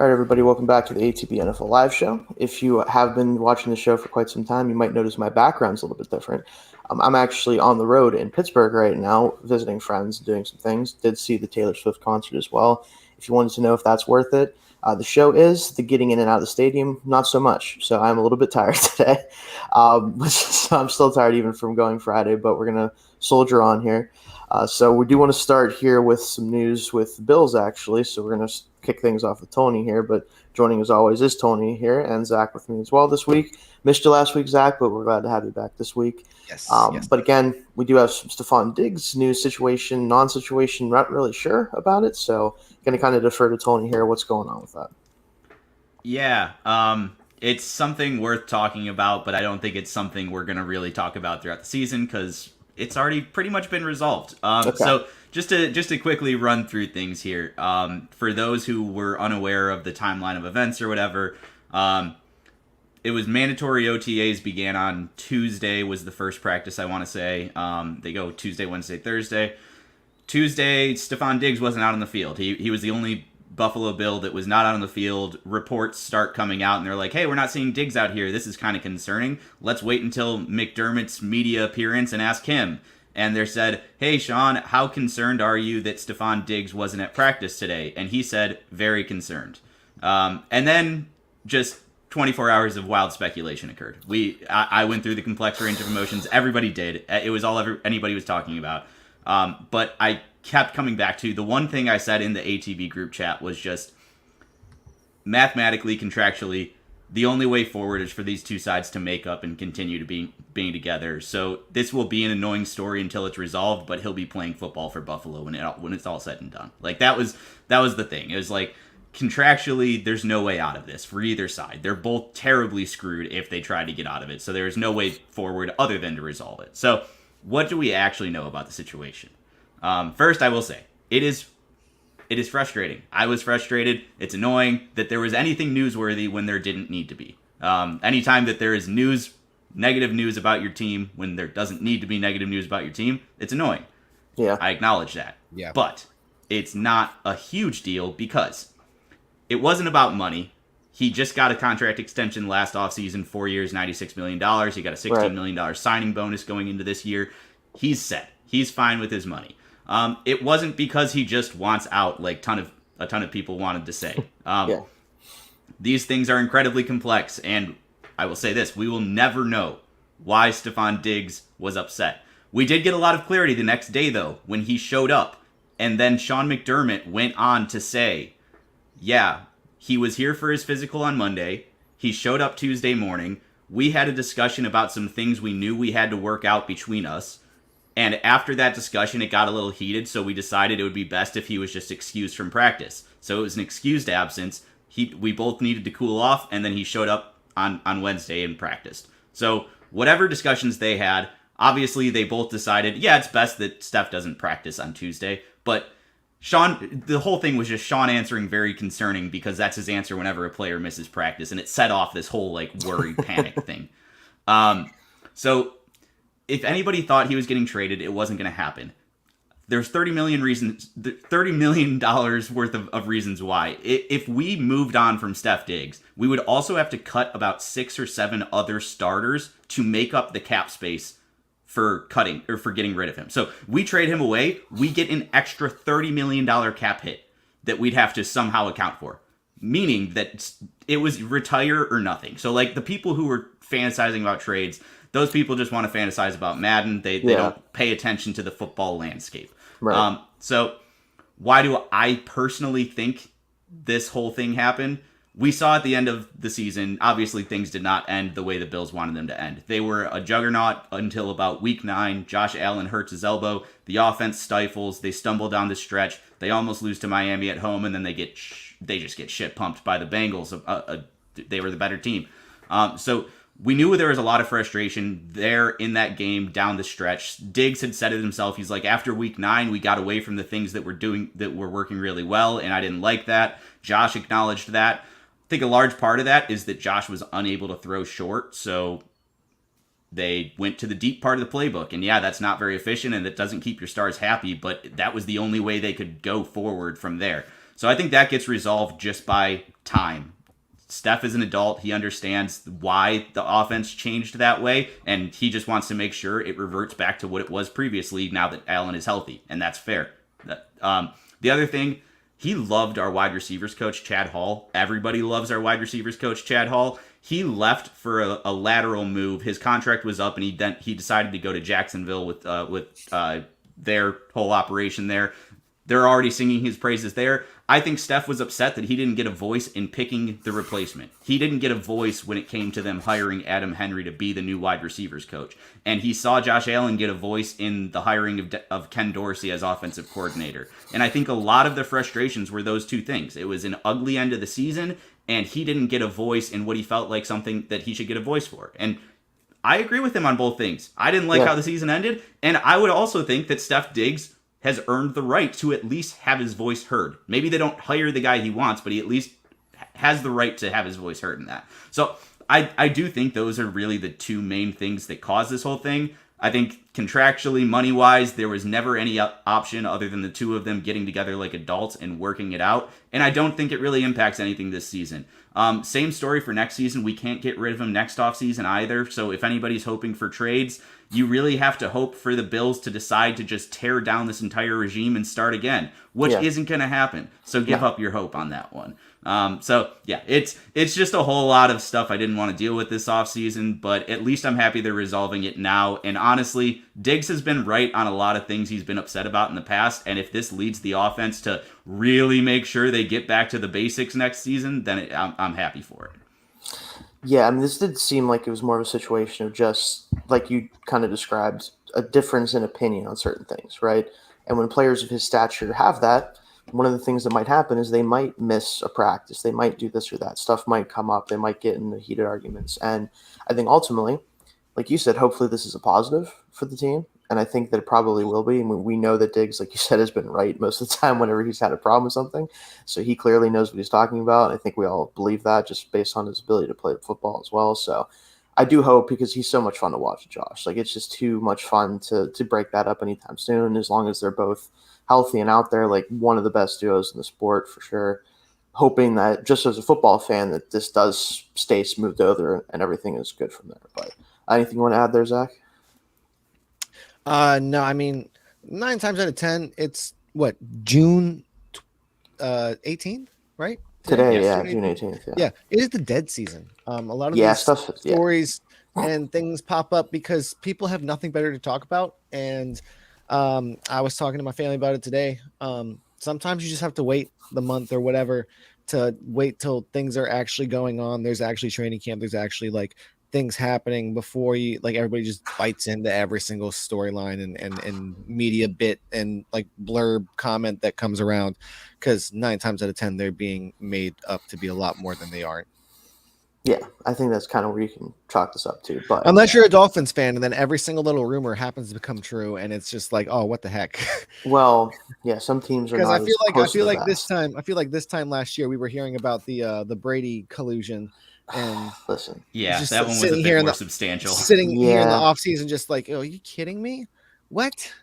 All right, everybody, welcome back to the ATB NFL Live Show. If you have been watching the show for quite some time, you might notice my background's a little bit different. I'm actually on the road in Pittsburgh right now, visiting friends, doing some things. Did see the Taylor Swift concert as well. If you wanted to know if that's worth it, the show is. The getting in and out of the stadium, not so much. So I'm a little bit tired today. So I'm still tired even from going Friday, but we're going to soldier on here. So we do want to start here with some news with the Bills, actually. So we're going to kick things off with Tony here. But joining, as always, is Tony here and Zach with me as well this week. Missed you last week, Zach, but we're glad to have you back this week. Yes. But again, we do have some Stefon Diggs news situation, non-situation, not really sure about it. So going to kind of defer to Tony here. What's going on with that? Yeah, it's something worth talking about, but I don't think it's something we're going to really talk about throughout the season because it's already pretty much been resolved. Okay. So just to quickly run through things here, for those who were unaware of the timeline of events or whatever, it was mandatory OTAs began on Tuesday was the first practice, I want to say. They go Tuesday, Wednesday, Thursday. Tuesday, Stefon Diggs wasn't out on the field. He was the only Buffalo Bill that was not out on the field. Reports start coming out, and they're like, hey, we're not seeing Diggs out here. This is kind of concerning. Let's wait until McDermott's media appearance and ask him. And they said, hey, Sean, how concerned are you that Stefon Diggs wasn't at practice today? And he said, very concerned. And then just 24 hours of wild speculation occurred. I went through the complex range of emotions. Everybody did. It was all anybody was talking about. But I kept coming back to the one thing I said in the ATB group chat was just mathematically, contractually, the only way forward is for these two sides to make up and continue to being together. So this will be an annoying story until it's resolved, but he'll be playing football for Buffalo when it's all said and done. Like that was the thing. It was like contractually, there's no way out of this for either side. They're both terribly screwed if they try to get out of it. So there's no way forward other than to resolve it. So what do we actually know about the situation? First, I will say, it is frustrating. I was frustrated. It's annoying that there was anything newsworthy when there didn't need to be. Anytime that there is negative news about your team when there doesn't need to be negative news about your team, it's annoying. Yeah. I acknowledge that. Yeah. But it's not a huge deal because it wasn't about money. He just got a contract extension last offseason, 4 years, $96 million. He got a $16 million signing bonus going into this year. He's set. He's fine with his money. It wasn't because he just wants out like a ton of people wanted to say. Yeah. These things are incredibly complex, and I will say this, we will never know why Stefon Diggs was upset. We did get a lot of clarity the next day, though, when he showed up, and then Sean McDermott went on to say, yeah, he was here for his physical on Monday. He showed up Tuesday morning. We had a discussion about some things we knew we had to work out between us. And after that discussion, it got a little heated, so we decided it would be best if he was just excused from practice. So it was an excused absence. We both needed to cool off, and then he showed up on Wednesday and practiced. So whatever discussions they had, obviously they both decided, yeah, it's best that Steph doesn't practice on Tuesday. But Sean, the whole thing was just Sean answering very concerning because that's his answer whenever a player misses practice, and it set off this whole like worried panic thing. So if anybody thought he was getting traded, it wasn't going to happen. There's $30 million worth of reasons why. If we moved on from Steph Diggs, we would also have to cut about 6 or 7 other starters to make up the cap space for cutting or for getting rid of him. So we trade him away, we get an extra $30 million cap hit that we'd have to somehow account for. Meaning that it was retire or nothing. So like the people who were fantasizing about trades, those people just want to fantasize about Madden. They don't pay attention to the football landscape. Right. So why do I personally think this whole thing happened? We saw at the end of the season, obviously things did not end the way the Bills wanted them to end. They were a juggernaut until about week 9. Josh Allen hurts his elbow. The offense stifles. They stumble down the stretch. They almost lose to Miami at home, and then they just get shit pumped by the Bengals. They were the better team. So we knew there was a lot of frustration there in that game down the stretch. Diggs had said it himself. He's like, after week 9, we got away from the things that were working really well, and I didn't like that. Josh acknowledged that. I think a large part of that is that Josh was unable to throw short, so they went to the deep part of the playbook. And yeah, that's not very efficient, and it doesn't keep your stars happy, but that was the only way they could go forward from there. So I think that gets resolved just by time. Steph is an adult. He understands why the offense changed that way, and he just wants to make sure it reverts back to what it was previously now that Allen is healthy, and that's fair. The other thing, he loved our wide receivers coach, Chad Hall. Everybody loves our wide receivers coach, Chad Hall. He left for a lateral move. His contract was up, and he decided to go to Jacksonville with their whole operation there. They're already singing his praises there. I think Steph was upset that he didn't get a voice in picking the replacement. He didn't get a voice when it came to them hiring Adam Henry to be the new wide receivers coach. And he saw Josh Allen get a voice in the hiring of Ken Dorsey as offensive coordinator. And I think a lot of the frustrations were those two things. It was an ugly end of the season, and he didn't get a voice in what he felt like something that he should get a voice for. And I agree with him on both things. I didn't like how the season ended, and I would also think that Steph Diggs has earned the right to at least have his voice heard. Maybe they don't hire the guy he wants, but he at least has the right to have his voice heard in that. So I do think those are really the two main things that caused this whole thing. I think contractually, money-wise, there was never any option other than the two of them getting together like adults and working it out. And I don't think it really impacts anything this season. Same story for next season. We can't get rid of him next offseason either. So if anybody's hoping for trades, you really have to hope for the Bills to decide to just tear down this entire regime and start again, which isn't going to happen. So give up your hope on that one. It's just a whole lot of stuff I didn't want to deal with this offseason, but at least I'm happy they're resolving it now. And honestly, Diggs has been right on a lot of things he's been upset about in the past. And if this leads the offense to really make sure they get back to the basics next season, then I'm happy for it. Yeah, I mean, this did seem like it was more of a situation of just, like you kind of described, a difference in opinion on certain things, right? And when players of his stature have that, one of the things that might happen is they might miss a practice. They might do this or that. Stuff might come up. They might get into heated arguments. And I think ultimately, like you said, hopefully this is a positive for the team. And I think that it probably will be. And we know that Diggs, like you said, has been right most of the time whenever he's had a problem with something. So he clearly knows what he's talking about. I think we all believe that just based on his ability to play football as well. So I do hope, because he's so much fun to watch, Josh. Like, it's just too much fun to break that up anytime soon, as long as they're both healthy and out there, like one of the best duos in the sport for sure. Hoping that, just as a football fan, that this does stay smoothed over and everything is good from there. But anything you want to add there, Zach? No, I mean, 9 times out of 10, it's what, June 18th, right? Today, Yes, June 18th. Yeah, it is the dead season. A lot of these stories and things pop up because people have nothing better to talk about. And I was talking to my family about it today. Sometimes you just have to wait the month or whatever to wait till things are actually going on. There's actually training camp. There's actually like things happening before you, like, everybody just bites into every single storyline and media bit and like blurb comment that comes around, because 9 times out of 10 they're being made up to be a lot more than they are. Yeah, I think that's kind of where you can chalk this up to. But unless you're a Dolphins fan, and then every single little rumor happens to become true, and it's just like, oh, what the heck? Well, yeah, some teams are. Because I feel like this time last year we were hearing about the Brady collusion. And listen, yeah, that one was a bit more substantial. Sitting here in the off season, just like, oh, are you kidding me? What?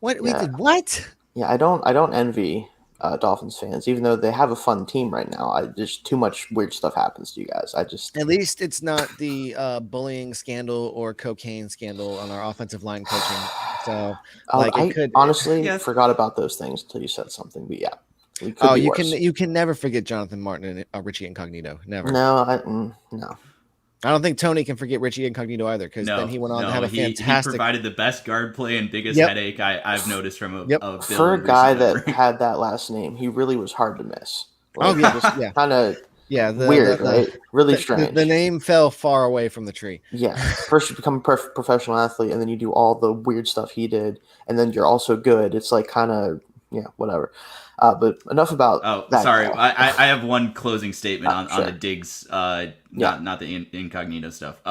We did what? Yeah, I don't envy Dolphins fans, even though they have a fun team right now. Just too much weird stuff happens to you guys. At least it's not the bullying scandal or cocaine scandal on our offensive line coaching. So, honestly forgot about those things until you said something. But yeah. You can never forget Jonathan Martin and Richie Incognito. Never. No. I don't think Tony can forget Richie Incognito either, because then he went on to have a fantastic. He provided the best guard play and biggest headache I've noticed from a Bill for a guy that had that last name. He really was hard to miss. Like, kind of weird, right? Really strange. The name fell far away from the tree. Yeah, first you become a professional athlete, and then you do all the weird stuff he did, and then you're also good. It's like kind of whatever. But enough about that. Sorry. I have one closing statement on the Diggs, not the incognito stuff.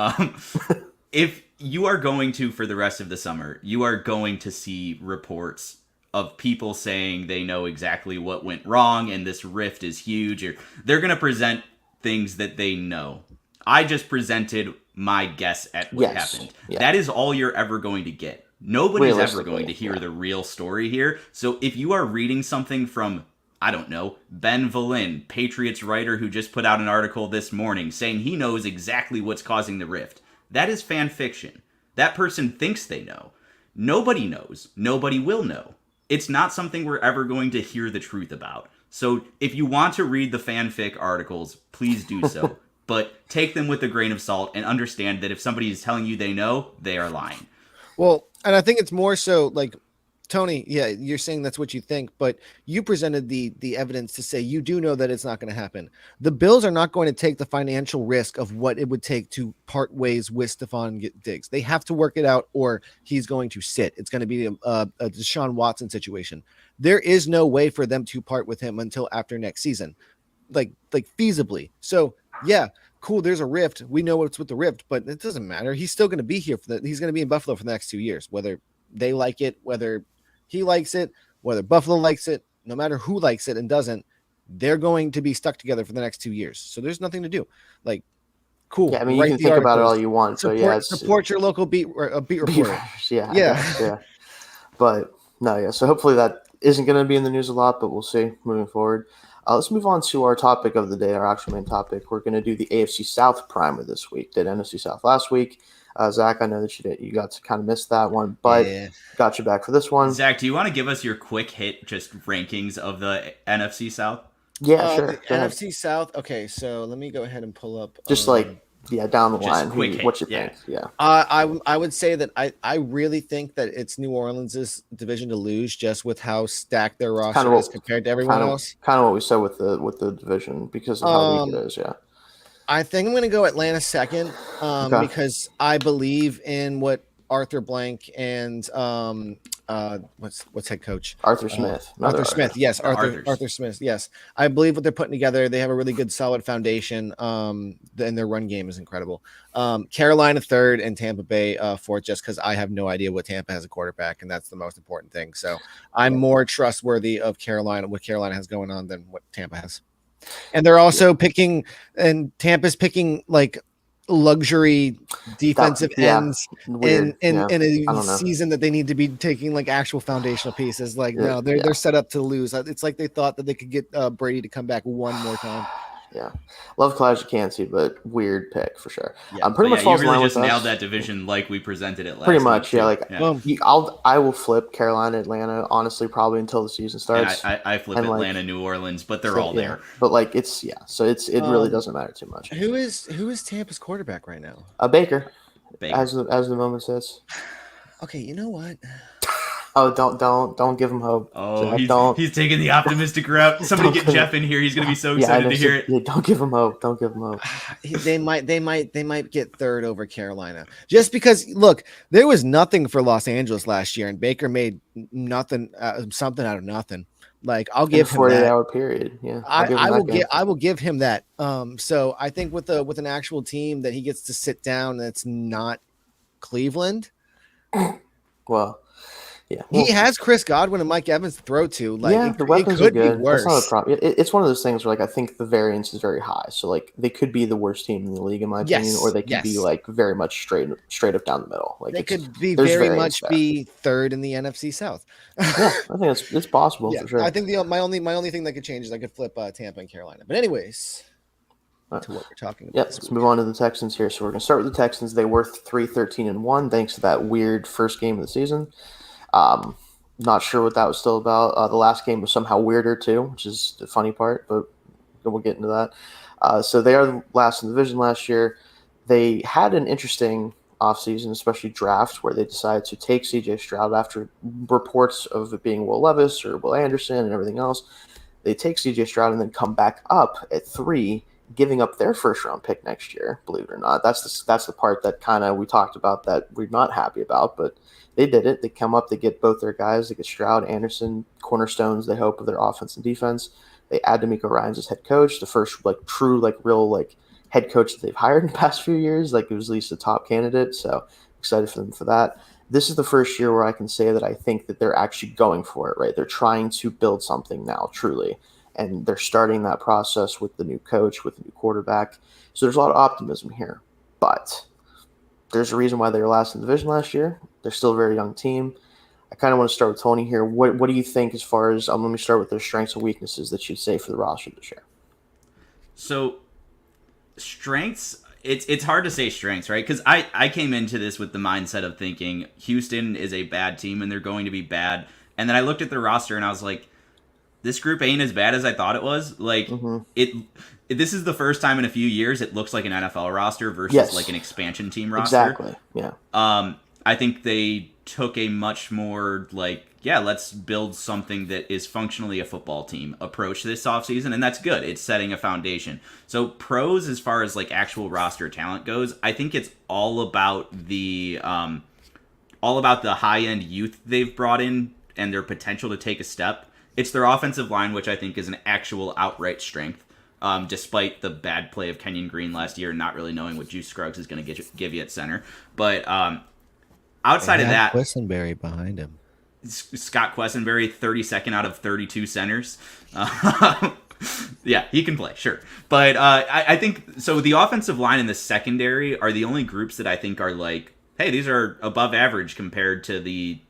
If you are going to, for the rest of the summer, you are going to see reports of people saying they know exactly what went wrong and this rift is huge. Or they're going to present things that they know. I just presented my guess at what happened. Yeah. That is all you're ever going to get. Nobody's ever going to hear the real story here. So if you are reading something from I don't know, Ben Valin, Patriots writer who just put out an article this morning saying he knows exactly what's causing the rift. That is fan fiction. That person thinks they know. Nobody knows. Nobody will know. It's not something we're ever going to hear the truth about. So if you want to read the fanfic articles, please do so. But take them with a grain of salt and understand that if somebody is telling you they know, they are lying. Well, and I think it's more so like, Tony, yeah, you're saying that's what you think, but you presented the evidence to say you do know that it's not going to happen. The Bills are not going to take the financial risk of what it would take to part ways with Stefon Diggs. They have to work it out, or he's going to sit. It's going to be a Deshaun Watson situation. There is no way for them to part with him until after next season, like feasibly. So yeah, cool. There's a rift. We know what's with the rift, but it doesn't matter. He's still going to be here he's going to be in Buffalo for the next 2 years, whether they like it, whether he likes it, whether Buffalo likes it, no matter who likes it and doesn't, they're going to be stuck together for the next 2 years. So there's nothing to do. Like, cool. Yeah, I mean, you can think about it all you want, but yeah, support your local beat reporter. Yeah. But no, yeah. So hopefully that isn't going to be in the news a lot, but we'll see moving forward. Let's move on to our topic of the day, our actual main topic. We're going to do the AFC South primer this week. Did NFC South last week. Zach, I know that you got to kind of miss that one, but got you back for this one. Zach, do you want to give us your quick hit just rankings of the NFC South? Yeah, sure. The NFC South. Okay, so let me go ahead and pull up. Just down the line. What you think? Yeah. I would say that I really think that it's New Orleans' division to lose, just with how stacked their roster is compared to everyone else. Kind of what we said with the division because of how weak it is. Yeah. I think I'm going to go Atlanta second because I believe in what Arthur Blank and what's head coach? Arthur Smith. Arthur Smith. Yes. Arthur Smith. Yes. I believe what they're putting together. They have a really good, solid foundation. And their run game is incredible. Carolina third and Tampa Bay fourth, just because I have no idea what Tampa has a quarterback, and that's the most important thing. So I'm more trustworthy of Carolina, what Carolina has going on, than what Tampa has. And they're also picking, and Tampa's picking like luxury defensive ends in a season that they need to be taking like actual foundational pieces. Like they're set up to lose. It's like they thought that they could get Brady to come back one more time. Yeah, love Kalijah Kancey, but weird pick for sure. Yeah. Pretty much falls in line with us. You really just nailed that division like we presented it last. Pretty much, yeah. I will flip Carolina, Atlanta, honestly, probably until the season starts. I flip Atlanta, New Orleans, but they're all there. But it really doesn't matter too much. Who is Tampa's quarterback right now? Baker. As the moment says. Okay, you know what? Oh, don't give him hope. Oh, he's taking the optimistic route. Somebody get Jeff in here. He's going to be so excited to hear it. Yeah, don't give him hope. They might get third over Carolina. Just because, look, there was nothing for Los Angeles last year, and Baker made nothing, something out of nothing. Like, I'll give him that. 48-hour period. Yeah, I will give him that. So I think with an actual team that he gets to sit down, that's not Cleveland. Well. Yeah, he has Chris Godwin and Mike Evans to throw to. The weapons are good. That's not a problem. It's one of those things where I think the variance is very high. So they could be the worst team in the league in my opinion, or they could be very much straight up down the middle. They could be very much be third in the NFC South. Yeah, I think it's possible for sure. I think my only thing that could change is I could flip Tampa and Carolina. But anyways, to what we're talking about. Let's move on to the Texans here. So we're going to start with the Texans. They were 3-13-1 thanks to that weird first game of the season. Not sure what that was still about. The last game was somehow weirder too, which is the funny part, but we'll get into that. So they are last in the division last year. They had an interesting offseason, especially draft, where they decided to take CJ Stroud after reports of it being Will Levis or Will Anderson and everything else. They take CJ Stroud and then come back up at 3, giving up their first round pick next year, believe it or not. That's the part that kind of we talked about that we're not happy about, but they did it. They come up, they get both their guys. They get Stroud, Anderson, cornerstones, they hope, of their offense and defense. They add D'Amico Ryans as head coach, the first true real head coach that they've hired in the past few years. It was at least a top candidate, so excited for them for that. This is the first year where I can say that I think that they're actually going for it, right? They're trying to build something now, truly. And they're starting that process with the new coach, with the new quarterback. So there's a lot of optimism here. But there's a reason why they were last in the division last year. They're still a very young team. I kind of want to start with Tony here. What do you think as far as, let me start with their strengths and weaknesses that you'd say for the roster this year? So strengths, it's hard to say strengths, right? Because I came into this with the mindset of thinking Houston is a bad team and they're going to be bad. And then I looked at their roster and I was like, this group ain't as bad as I thought it was. Like, this is the first time in a few years it looks like an NFL roster versus like an expansion team roster. Exactly, yeah. I think they took a much more like, let's build something that is functionally a football team approach this offseason, and that's good. It's setting a foundation. So pros as far as like actual roster talent goes, I think it's all about the high-end youth they've brought in and their potential to take a step. It's their offensive line, which I think is an actual outright strength, despite the bad play of Kenyon Green last year and not really knowing what Juice Scruggs is going to give you at center. But outside of that, Quessenberry behind him. Scott Quessenberry, 32nd out of 32 centers. Yeah, he can play, sure. But I think, so the offensive line and the secondary are the only groups that I think are like, hey, these are above average compared to the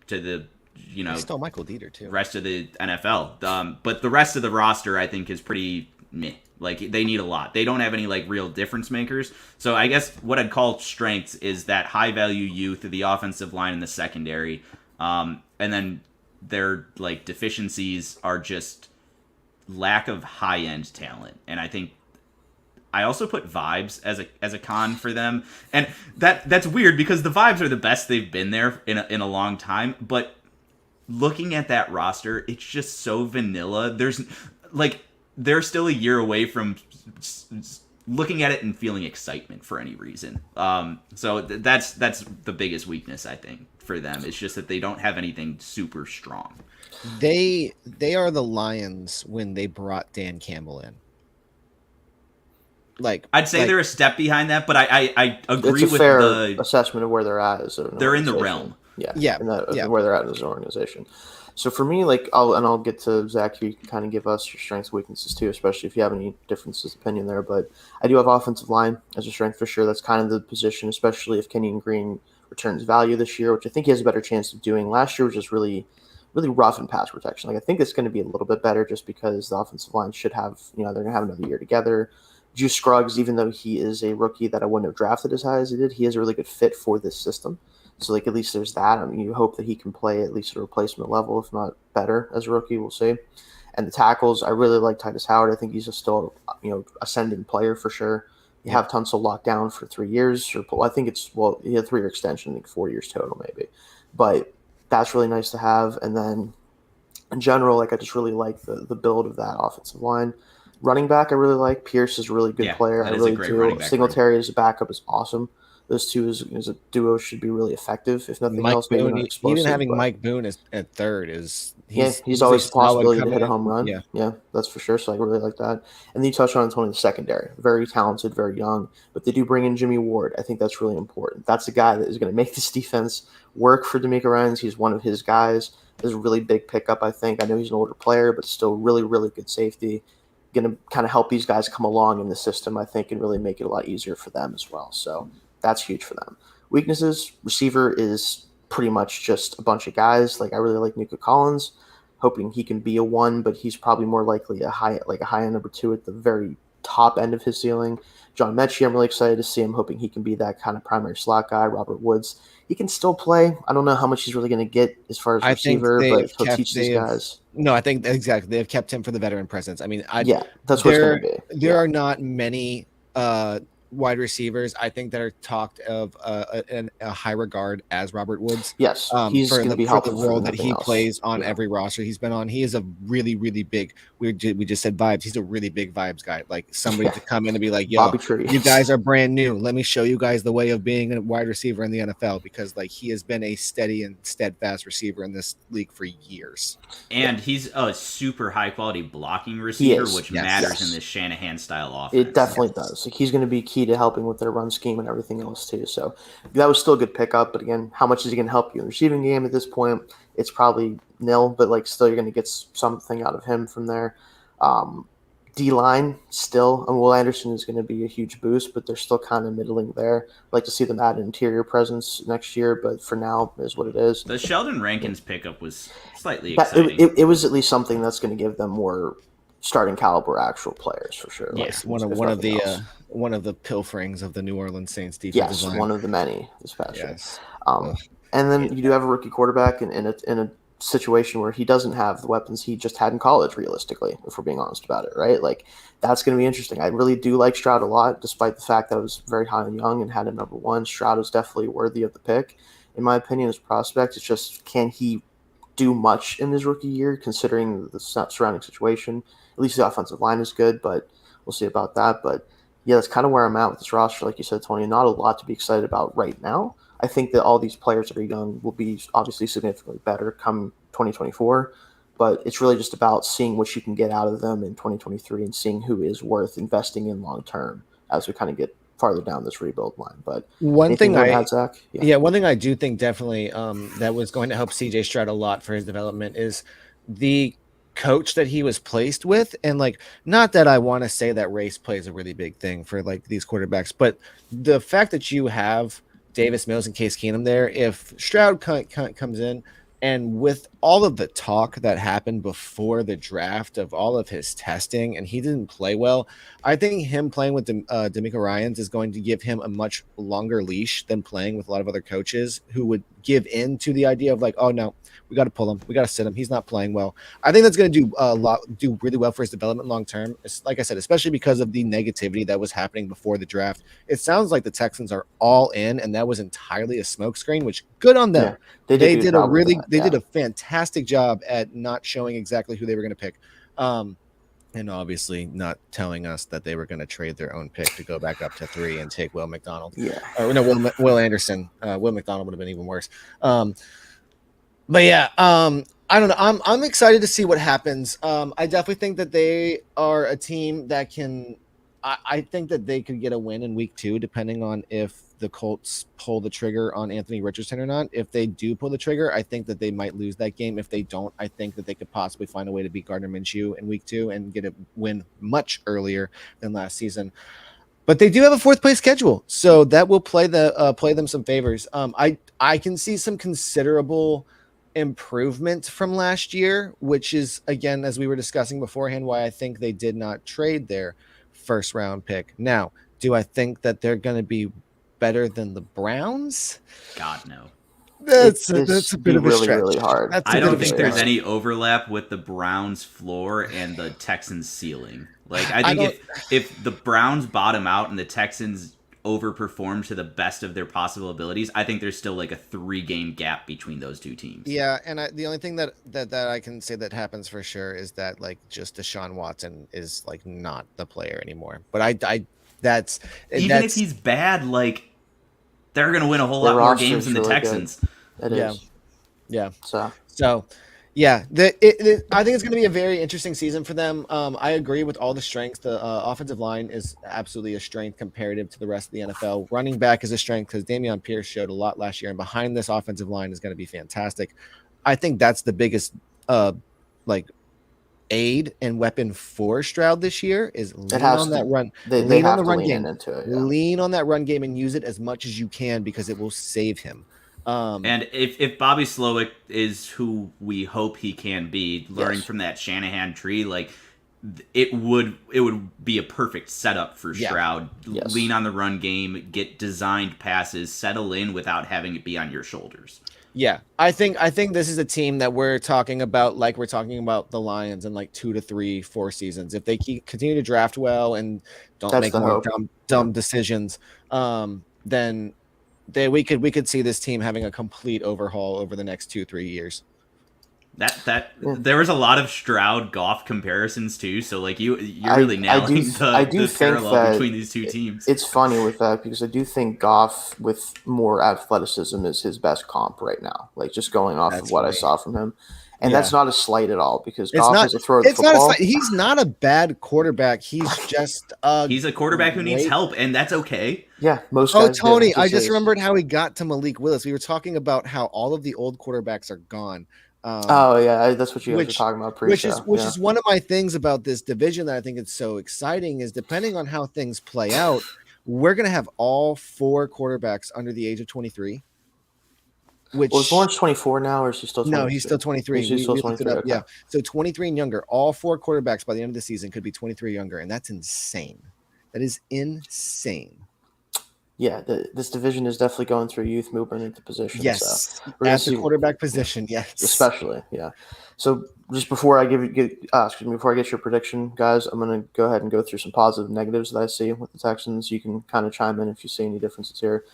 still Michael Dieter too. Rest of the NFL. But the rest of the roster, I think, is pretty meh. Like, they need a lot. They don't have any like real difference makers. So I guess what I'd call strengths is that high value youth, the offensive line, and the secondary. And then their like deficiencies are just lack of high end talent. And I think I also put vibes as a con for them. And that's weird because the vibes are the best they've been there in a long time. But looking at that roster, it's just so vanilla. They're still a year away from looking at it and feeling excitement for any reason. So that's the biggest weakness, I think, for them. It's just that they don't have anything super strong. They are the Lions when they brought Dan Campbell in. Like, I'd say they're a step behind that, but I agree with fair the assessment of where they're at. They're in the realm. Where they're at as an organization. So for me, I'll get to Zach. You can kind of give us your strengths and weaknesses too, especially if you have any differences of opinion there. But I do have offensive line as a strength for sure. That's kind of the position, especially if Kenyon Green returns value this year, which I think he has a better chance of doing. Last year was just really, really rough in pass protection. Like, I think it's going to be a little bit better just because the offensive line should have, they're going to have another year together. Juice Scruggs, even though he is a rookie that I wouldn't have drafted as high as he did, he is a really good fit for this system. So, at least there's that. I mean, you hope that he can play at least at a replacement level, if not better, as a rookie, we'll see. And the tackles, I really like Titus Howard. I think he's still, ascending player for sure. You have Tunsil locked down for 3 years. I think he had a 3-year extension, I think 4 years total maybe. But that's really nice to have. And then, in general, I just really like the build of that offensive line. Running back, I really like. Pierce is a really good player. I really do. Singletary as a backup is awesome. Those two as a duo should be really effective. If nothing else, maybe not explosive. Even having Mike Boone at third is he's always a possibility to hit a home run. Yeah, that's for sure. So I really like that. And then you touched on Tony, the secondary, very talented, very young, but they do bring in Jimmy Ward. I think that's really important. That's the guy that is going to make this defense work for D'Amico Ryans. He's one of his guys. There's a really big pickup. I think. I know he's an older player, but still really, really good safety. Going to kind of help these guys come along in the system, I think, and really make it a lot easier for them as well. So that's huge for them. Weaknesses, receiver is pretty much just a bunch of guys. I really like Nico Collins, hoping he can be a 1, but he's probably more likely a high end number 2 at the very top end of his ceiling. John Mechie, I'm really excited to see him, hoping he can be that kind of primary slot guy. Robert Woods, he can still play. I don't know how much he's really going to get as far as receiver, but he'll teach these guys. No, I think exactly. They've kept him for the veteran presence. I mean, that's what it's going to be. There are not many wide receivers, I think, that are talked of in a high regard as Robert Woods. Yes, he's going to be helpful for the role that he plays on every roster he's been on. He is a really, really big. We just said vibes. He's a really big vibes guy. Like somebody to come in and be like, "Yo, you guys are brand new. Let me show you guys the way of being a wide receiver in the NFL." Because he has been a steady and steadfast receiver in this league for years. And he's a super high quality blocking receiver, which matters in this Shanahan style offense. It definitely does. He's going to be key to helping with their run scheme and everything else too. So that was still a good pickup. But again, how much is he going to help you in the receiving game at this point? It's probably nil, but still you're going to get something out of him from there. D-line still. Will Anderson is going to be a huge boost, but they're still kind of middling there. I'd like to see them add an interior presence next year, but for now, is what it is. The Sheldon Rankins pickup was slightly exciting. It was at least something that's going to give them more starting caliber actual players for sure. Yes, one of the pilferings of the New Orleans Saints defense. Yes, one of the many this past year. And then you do have a rookie quarterback in a situation where he doesn't have the weapons he just had in college, realistically, if we're being honest about it, right? Like, that's going to be interesting. I really do like Stroud a lot, despite the fact that I was very high and young and had him number one. Stroud is definitely worthy of the pick, in my opinion, as a prospect. It's just, can he do much in his rookie year, considering the surrounding situation? At least the offensive line is good, but we'll see about that. But yeah, that's kind of where I'm at with this roster. Like you said, Tony, not a lot to be excited about right now. I think that all these players that are young will be obviously significantly better come 2024, but it's really just about seeing what you can get out of them in 2023 and seeing who is worth investing in long term as we kind of get farther down this rebuild line. But one thing Zach? One thing I do think definitely that was going to help CJ Stroud a lot for his development is the coach that he was placed with. And like, not that I want to say that race plays a really big thing for like these quarterbacks, but the fact that you have Davis Mills and Case Keenum there, if Stroud comes in, and with all of the talk that happened before the draft of all of his testing, and he didn't play well, I think him playing with D'Amico Ryans is going to give him a much longer leash than playing with a lot of other coaches who would give in to the idea of like, oh no, we got to pull him, we got to sit him, he's not playing well. I think that's going to do really well for his development long term. Like I said, especially because of the negativity that was happening before the draft. It sounds like the Texans are all in, and that was entirely a smokescreen, which good on them. Yeah, they did a fantastic job at not showing exactly who they were going to pick. And obviously not telling us that they were going to trade their own pick to go back up to 3 and take Will McDonald. Will Anderson. Will McDonald would have been even worse. But yeah, I don't know. I'm excited to see what happens. I definitely think that they are a team that can. I think that they could get a win in week 2, depending on if the Colts pull the trigger on Anthony Richardson or not. If they do pull the trigger, I think that they might lose that game. If they don't, I think that they could possibly find a way to beat Gardner Minshew in week 2 and get a win much earlier than last season. But they do have a 4th place schedule, so that will play them some favors. I can see some considerable improvement from last year, which is, again, as we were discussing beforehand, why I think they did not trade their first round pick. Now, do I think that they're going to be better than the Browns? God, no. That's a bit of a stretch. Really hard. I don't think there's any overlap with the Browns' floor and the Texans' ceiling. Like, I think if the Browns bottom out and the Texans overperform to the best of their possible abilities, I think there's still like a 3-game gap between those two teams. Yeah, and the only thing that I can say that happens for sure is that like just Deshaun Watson is like not the player anymore. But if he's bad, like they're gonna win a whole lot more games than the Texans. It is. Yeah. So. Yeah, I think it's going to be a very interesting season for them. I agree with all the strengths. The offensive line is absolutely a strength comparative to the rest of the NFL. Running back is a strength because Dameon Pierce showed a lot last year, and behind this offensive line is going to be fantastic. I think that's the biggest aid and weapon for Stroud this year is lean on that run. Lean on the run game. Lean on that run game and use it as much as you can because it will save him. And if Bobby Slowick is who we hope he can be, learning from that Shanahan tree, like it would be a perfect setup for Stroud. Yes. Lean on the run game, get designed passes, settle in without having it be on your shoulders. Yeah, I think this is a team that we're talking about, like we're talking about the Lions in like 2 to 3, 4 seasons. If they continue to draft well and don't make more dumb decisions, then we could see this team having a complete overhaul over the next 2-3 years. There was a lot of Stroud Goff comparisons too, so like you're really nailing the parallel between these two teams. It's funny with that because I do think Goff with more athleticism is his best comp right now. Like just going off of what I saw from him. And that's not a slight at all because Goff is a throw to football. He's not a bad quarterback. He's just he's a quarterback who needs help, and that's okay. Yeah, most guys Tony, I just remembered how he got to Malik Willis. We were talking about how all of the old quarterbacks are gone. That's what you guys were talking about pre-show. Which is one of my things about this division that I think it's so exciting is depending on how things play out, we're going to have all 4 quarterbacks under the age of 23. Which is Lawrence 24 now, or is he still 23? No, he's still 23. He's still 23. Okay. Yeah. So 23 and younger. All 4 quarterbacks by the end of the season could be 23 younger, and that's insane. That is insane. Yeah, this division is definitely going through youth movement into position. Yes, so at the quarterback position. Yes, especially. Yeah. So just before I before I get your prediction, guys, I'm going to go ahead and go through some positive and negatives that I see with the Texans. You can kind of chime in if you see any differences here.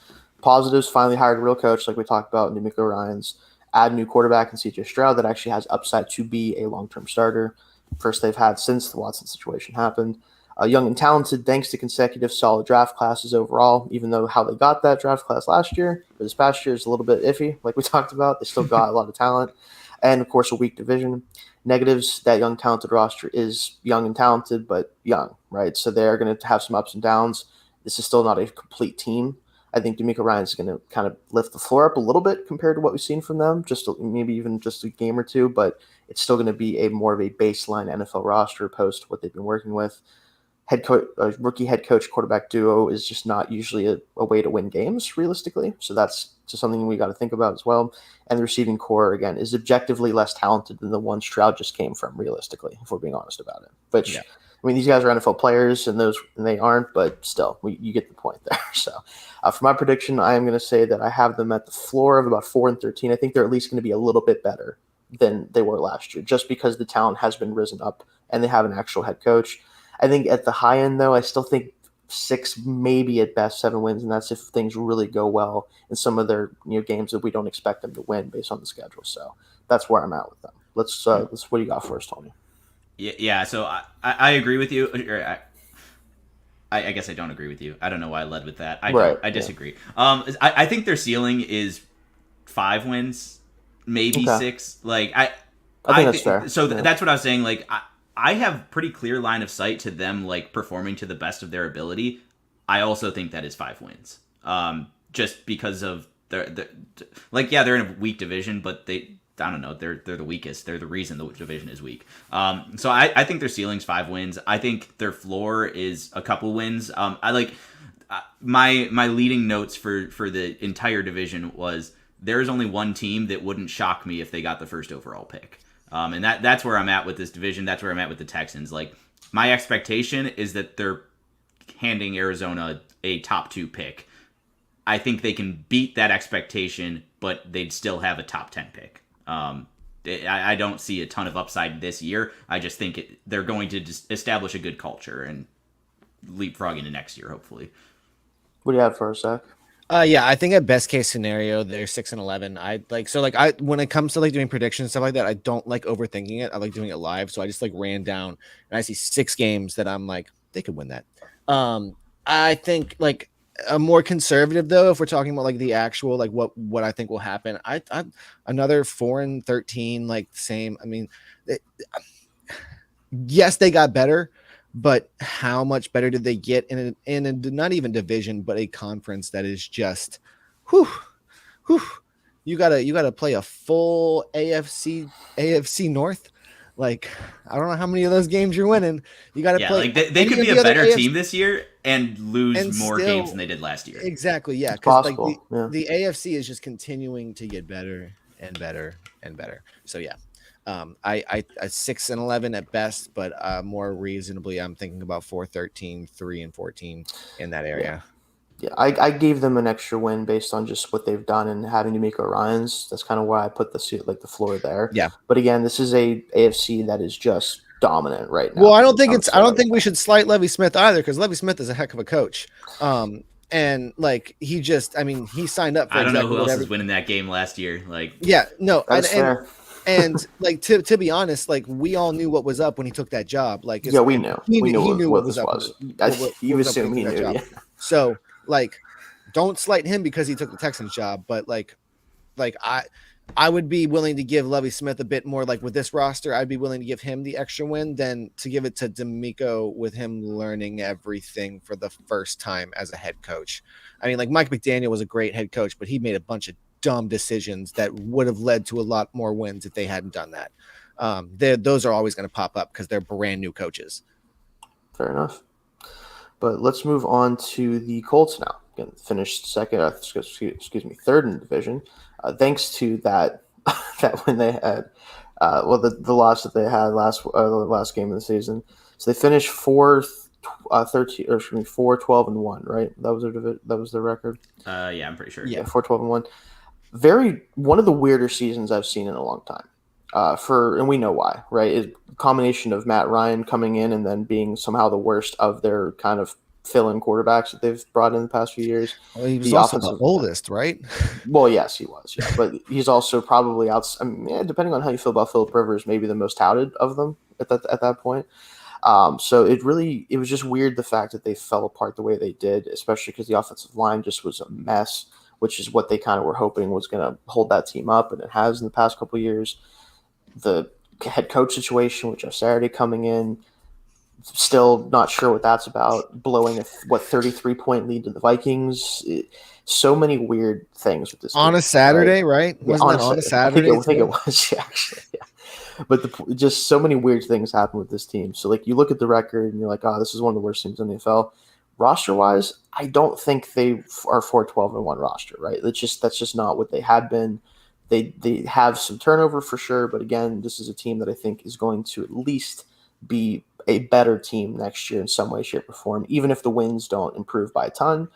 Positives: finally hired a real coach, like we talked about, D'Amico Ryans. Add a new quarterback in CJ Stroud that actually has upside to be a long-term starter. First they've had since the Watson situation happened. Young and talented thanks to consecutive solid draft classes overall, even though how they got that draft class last year or this past year is a little bit iffy, like we talked about. They still got a lot of talent. And, of course, a weak division. Negatives: that young, talented roster is young and talented, but young, right? So they're going to have some ups and downs. This is still not a complete team. I think D'Amico Ryans is going to kind of lift the floor up a little bit compared to what we've seen from them, maybe even just a game or two, but it's still going to be more of a baseline NFL roster opposed to what they've been working with. Rookie head coach quarterback duo is just not usually a way to win games realistically. So that's just something we got to think about as well. And the receiving core, again, is objectively less talented than the one Stroud just came from realistically, if we're being honest about it. Which, I mean, these guys are NFL players and they aren't, but still, you get the point there. So for my prediction, I am going to say that I have them at the floor of about 4-13. I think they're at least going to be a little bit better than they were last year, just because the talent has been risen up and they have an actual head coach. I think at the high end, though, I still think 6, maybe at best 7 wins, and that's if things really go well in some of their games that we don't expect them to win based on the schedule. So that's where I'm at with them. Let's what do you got for us, Tony? Yeah. So I agree with you. I guess I don't agree with you. I don't know why I led with that. I disagree. Yeah. I think their ceiling is 5 wins, maybe 6. Like I think that's fair. So that's what I was saying. Like I have pretty clear line of sight to them like performing to the best of their ability. I also think that is 5 wins. Just because of they're in a weak division, but they're the weakest. They're the reason the division is weak. So I think their ceiling's 5 wins. I think their floor is a couple wins. I like my leading notes for the entire division was there's only one team that wouldn't shock me if they got the first overall pick. And that's where I'm at with this division. That's where I'm at with the Texans. Like, my expectation is that they're handing Arizona a top 2 pick. I think they can beat that expectation, but they'd still have a top 10 pick. I don't see a ton of upside this year. I just think they're going to just establish a good culture and leapfrog into next year, hopefully. What do you have for us, Zach? I think at best case scenario, they're 6-11. When it comes to like doing predictions and stuff like that, I don't like overthinking it. I like doing it live. So I just like ran down and I see 6 games that I'm like, they could win that. I think like a more conservative though, if we're talking about like the actual, like what I think will happen, I another 4-13, like same. I mean, yes, they got better. But how much better did they get in a not even division, but a conference that is just, you gotta play a full AFC North. Like, I don't know how many of those games you're winning. You gotta play. Like they could be a better team this year and lose more games than they did last year. Exactly, yeah. Because like the AFC is just continuing to get better and better and better. So yeah. I 6-11 at best, but more reasonably, I'm thinking about 4-13, 3-14 in that area. Yeah, I gave them an extra win based on just what they've done and having D'Amico Ryans. That's kind of why I put the floor there. Yeah. But again, this is a AFC that is just dominant right now. Well, I don't think we should slight Lovie Smith either, because Lovie Smith is a heck of a coach. And like he signed up for. I don't know who else is winning that game last year. Like, yeah, no, that's fair. And like to be honest, like we all knew what was up when he took that job. Like we knew. He knew what this was. You assume he knew. Yeah. So like, don't slight him because he took the Texans job. But like I would be willing to give Lovie Smith a bit more. Like with this roster, I'd be willing to give him the extra win than to give it to D'Amico with him learning everything for the first time as a head coach. I mean, like Mike McDaniel was a great head coach, but he made a bunch of dumb decisions that would have led to a lot more wins if they hadn't done that. Those are always going to pop up because they're brand new coaches. Fair enough. But let's move on to the Colts now. Again, finished third in the division, thanks to that when they had the loss that they had the last game of the season. So they finished 4-12-1, right? That was their record. Yeah, I'm pretty sure. Yeah, 4-12-1. One of the weirder seasons I've seen in a long time. And we know why, right? It's a combination of Matt Ryan coming in and then being somehow the worst of their kind of fill-in quarterbacks that they've brought in the past few years. Well, he was also the oldest, right? Well, yes, he was, yeah. But he's also probably depending on how you feel about Phillip Rivers, maybe the most touted of them at that point. So it was just weird the fact that they fell apart the way they did, especially because the offensive line just was a mess, which is what they kind of were hoping was going to hold that team up, and it has in the past couple of years. The head coach situation with Jeff Saturday coming in, still not sure what that's about. Blowing a 33-point lead to the Vikings. So many weird things with this on team, a Saturday, right? Yeah, Wasn't that on a Saturday? I think it was, yeah, actually. Yeah. But just so many weird things happen with this team. So like you look at the record and you're like, oh, this is one of the worst teams in the NFL. Roster wise, I don't think they are 4-12-1 roster, right? That's just not what they had been. They have some turnover for sure, but again, this is a team that I think is going to at least be a better team next year in some way, shape, or form, even if the wins don't improve by a ton.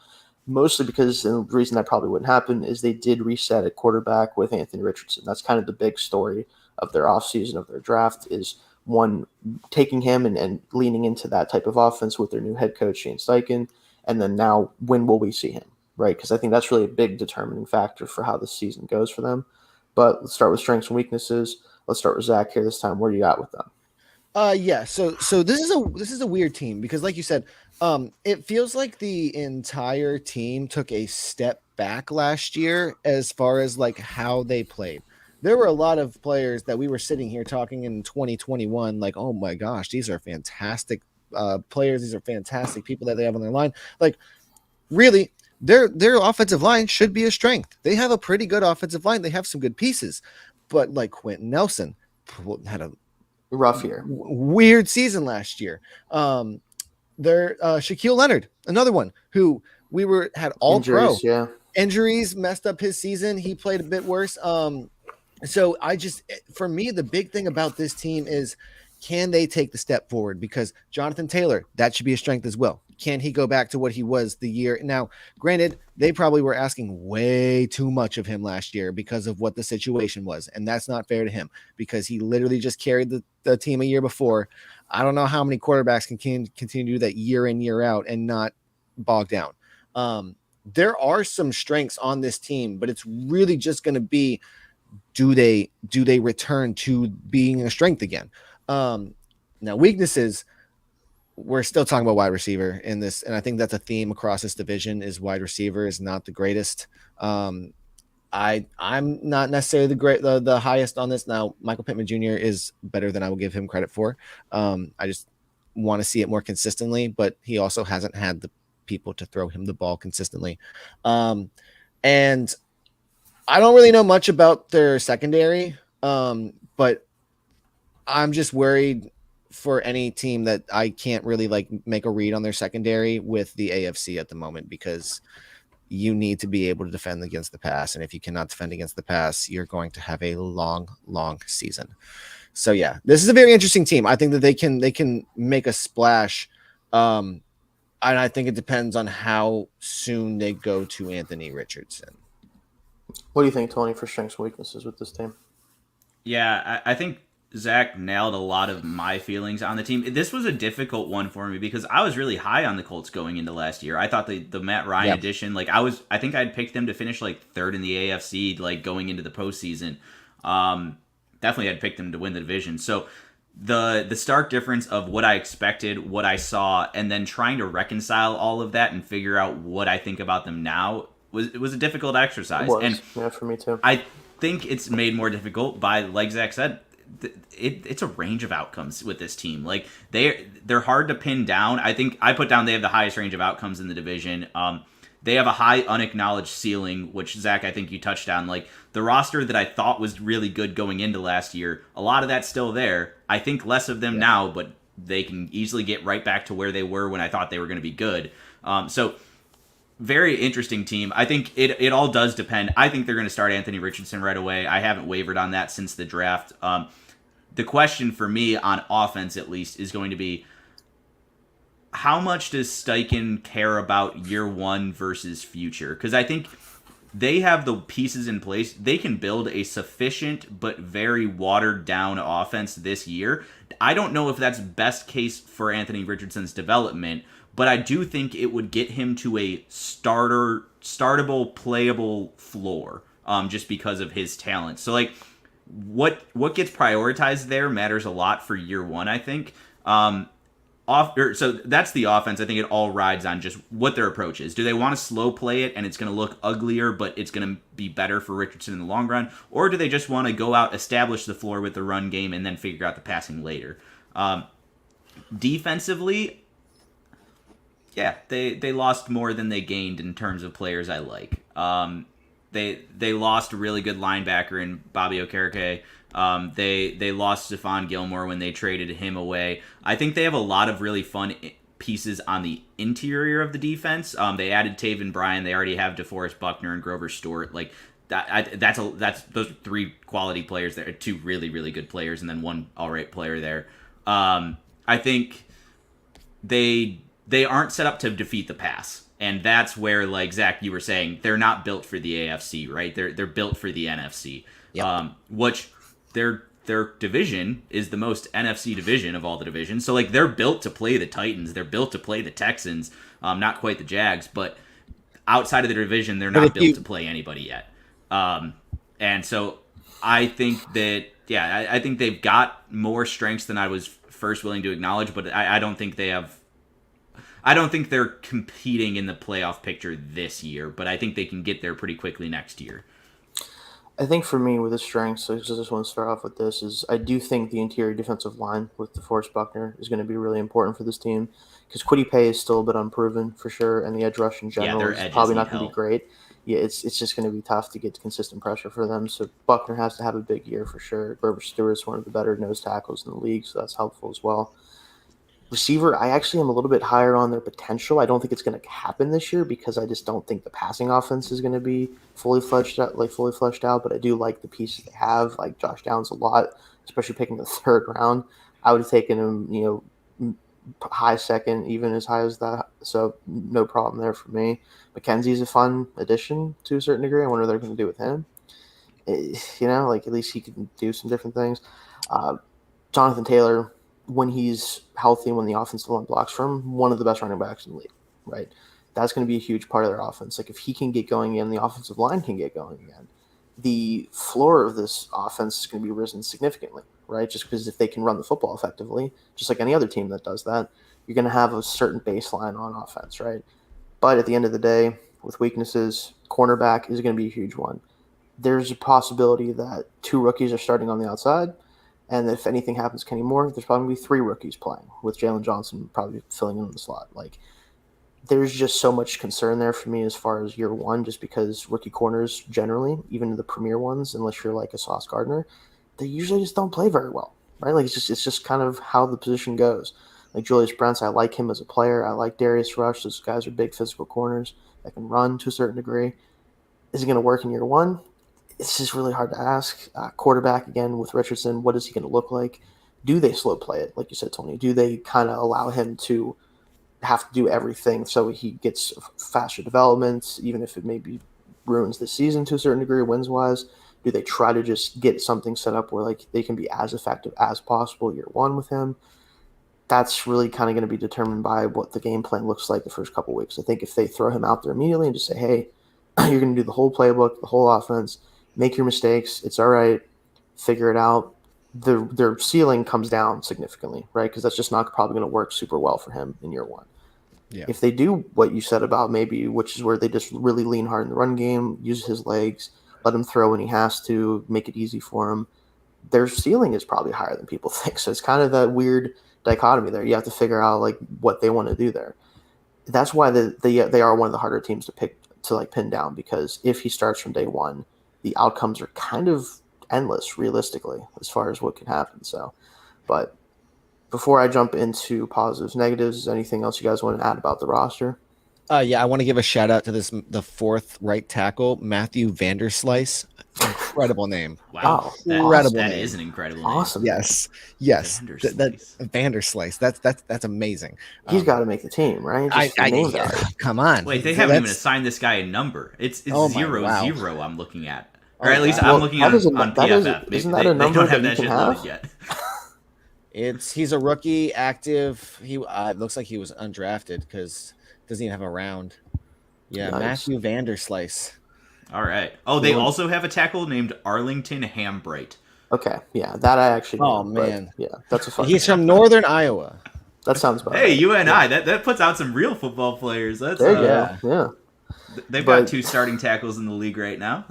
Mostly because, and the reason that probably wouldn't happen is they did reset at quarterback with Anthony Richardson. That's kind of the big story of their offseason, of their draft, is one, taking him and leaning into that type of offense with their new head coach, Shayne Steichen, and then now when will we see him, right? Because I think that's really a big determining factor for how this season goes for them. But let's start with strengths and weaknesses. Let's start with Zach here this time. What do you got with them? Yeah. So this is a weird team because, like you said, it feels like the entire team took a step back last year as far as like how they played. There were a lot of players that we were sitting here talking in 2021, like, oh my gosh, these are fantastic players. These are fantastic people that they have on their line. Like, really, their offensive line should be a strength. They have a pretty good offensive line. They have some good pieces, but like Quentin Nelson had a rough year, weird season last year. Their Shaquille Leonard, another one who had all injuries, pro injuries, messed up his season. He played a bit worse. So for me, the big thing about this team is, can they take the step forward? Because Jonathan Taylor, that should be a strength as well. Can he go back to what he was the year? Now, granted, they probably were asking way too much of him last year because of what the situation was. And that's not fair to him because he literally just carried the team a year before. I don't know how many quarterbacks can continue to do that year in, year out and not bog down. There are some strengths on this team, but it's really just going to be, do they return to being a strength again? Now, weaknesses, we're still talking about wide receiver in this, and I think that's a theme across this division is wide receiver is not the greatest. I'm not necessarily the highest on this. Now, Michael Pittman Jr. is better than I will give him credit for. I just want to see it more consistently, but he also hasn't had the people to throw him the ball consistently. And I don't really know much about their secondary, but I'm just worried for any team that I can't really like make a read on their secondary with the AFC at the moment, because you need to be able to defend against the pass. And if you cannot defend against the pass, you're going to have a long, long season. So yeah, this is a very interesting team. I think that they can make a splash. And I think it depends on how soon they go to Anthony Richardson. What do you think, Tony, for strengths and weaknesses with this team? Yeah, I think Zach nailed a lot of my feelings on the team. This was a difficult one for me because I was really high on the Colts going into last year. I thought the Matt Ryan addition, like I think I'd picked them to finish like third in the AFC, like going into the postseason. Definitely had picked them to win the division. So the stark difference of what I expected, what I saw, and then trying to reconcile all of that and figure out what I think about them now was a difficult exercise. And yeah, for me too. I think it's made more difficult by, like Zach said, it's a range of outcomes with this team. Like they're hard to pin down. I think I put down they have the highest range of outcomes in the division. they have a high unacknowledged ceiling, which, Zach, I think you touched on. Like, the roster that I thought was really good going into last year, a lot of that's still there. I think less of them now, but they can easily get right back to where they were when I thought they were going to be good. So very interesting team. I think it all does depend. I think they're going to start Anthony Richardson right away. I haven't wavered on that since the draft. The question for me on offense, at least, is going to be, how much does Steichen care about year one versus future? Because I think they have the pieces in place. They can build a sufficient but very watered down offense this year. I don't know if that's best case for Anthony Richardson's development, but I do think it would get him to a startable, playable floor, just because of his talent. So, like, what gets prioritized there matters a lot for year one, I think. So that's the offense. I think it all rides on just what their approach is. Do they want to slow play it and it's going to look uglier, but it's going to be better for Richardson in the long run? Or do they just want to go out, establish the floor with the run game, and then figure out the passing later? Defensively, yeah, they lost more than they gained in terms of players I like. They lost a really good linebacker in Bobby Okereke. They lost Stephon Gilmore when they traded him away. I think they have a lot of really fun pieces on the interior of the defense. They added Taven Bryan. They already have DeForest Buckner and Grover Stewart. Like that's those are three quality players there. Two really, really good players, and then one all right player there. I think they aren't set up to defeat the pass. And that's where, like Zach, you were saying, they're not built for the AFC, right? They're built for the NFC. Yep. Which their division is the most NFC division of all the divisions. So, like, they're built to play the Titans. They're built to play the Texans. Not quite the Jags, but outside of the division, they're not built to play anybody yet. And so I think that, I think they've got more strengths than I was first willing to acknowledge, but I don't think they have. I don't think they're competing in the playoff picture this year, but I think they can get there pretty quickly next year. I think for me, with the strengths, I just want to start off with this, is I do think the interior defensive line with DeForest Buckner is going to be really important for this team, because Kwity Paye is still a bit unproven for sure, and the edge rush in general is probably not going to be great. Yeah, it's just going to be tough to get consistent pressure for them, so Buckner has to have a big year for sure. Grover Stewart's one of the better nose tackles in the league, so that's helpful as well. Receiver, I actually am a little bit higher on their potential. I don't think it's going to happen this year because I just don't think the passing offense is going to be fully fleshed out. But I do like the pieces they have, like Josh Downs a lot, especially picking the third round. I would have taken him, high second, even as high as that. So no problem there for me. McKenzie's a fun addition to a certain degree. I wonder what they're going to do with him. Like at least he can do some different things. Jonathan Taylor, when he's healthy, when the offensive line blocks for him, one of the best running backs in the league, right? That's going to be a huge part of their offense. Like if he can get going again, the offensive line can get going again. The floor of this offense is going to be risen significantly, right? Just because if they can run the football effectively, just like any other team that does that, you're going to have a certain baseline on offense, right? But at the end of the day, with weaknesses, cornerback is going to be a huge one. There's a possibility that two rookies are starting on the outside. And if anything happens to Kenny Moore, there's probably going to be three rookies playing, with Jalen Johnson probably filling in the slot. Like, there's just so much concern there for me as far as year one, just because rookie corners generally, even the premier ones, unless you're like a Sauce Gardner, they usually just don't play very well, right? Like, it's just kind of how the position goes. Like Julius Brents, I like him as a player. I like Darius Rush. Those guys are big physical corners that can run to a certain degree. Is it going to work in year one? It's just really hard to ask. Quarterback, again, with Richardson, what is he going to look like? Do they slow play it, like you said, Tony? Do they kind of allow him to have to do everything so he gets faster development, even if it maybe ruins the season to a certain degree, wins-wise? Do they try to just get something set up where like they can be as effective as possible year one with him? That's really kind of going to be determined by what the game plan looks like the first couple weeks. I think if they throw him out there immediately and just say, hey, you're going to do the whole playbook, the whole offense, make your mistakes. It's all right. Figure it out. Their ceiling comes down significantly, right? Because that's just not probably going to work super well for him in year one. Yeah. If they do what you said about maybe, which is where they just really lean hard in the run game, use his legs, let him throw when he has to, make it easy for him, their ceiling is probably higher than people think. So it's kind of that weird dichotomy there. You have to figure out like what they want to do there. that's why they are one of the harder teams to pin down, because if he starts from day one, the outcomes are kind of endless realistically as far as what can happen. So, but before I jump into positives, negatives, is there anything else you guys want to add about the roster? Yeah, I want to give a shout out to the fourth right tackle, Matthew Vanderslice. Incredible name. Wow, that is an incredible name. Awesome. Yes. Vanderslice. That's amazing. He's got to make the team, right? Come on. Wait, they haven't even assigned this guy a number. It's 0-0. I'm looking at, or at least I'm looking on PFF. Isn't that a number they don't have that that shit loaded yet. He's a rookie, active. He it looks like he was undrafted because doesn't even have a round. Yeah, nice. Matthew Vanderslice. All right. Oh, they also have a tackle named Arlington Hambright. Okay, yeah, that I actually know. Oh man, yeah, that's a fun. He's from Northern Iowa. That sounds about right. Hey, UNI, yeah. that puts out some real football players. That's there you go. Yeah, they've got 2 starting tackles in the league right now.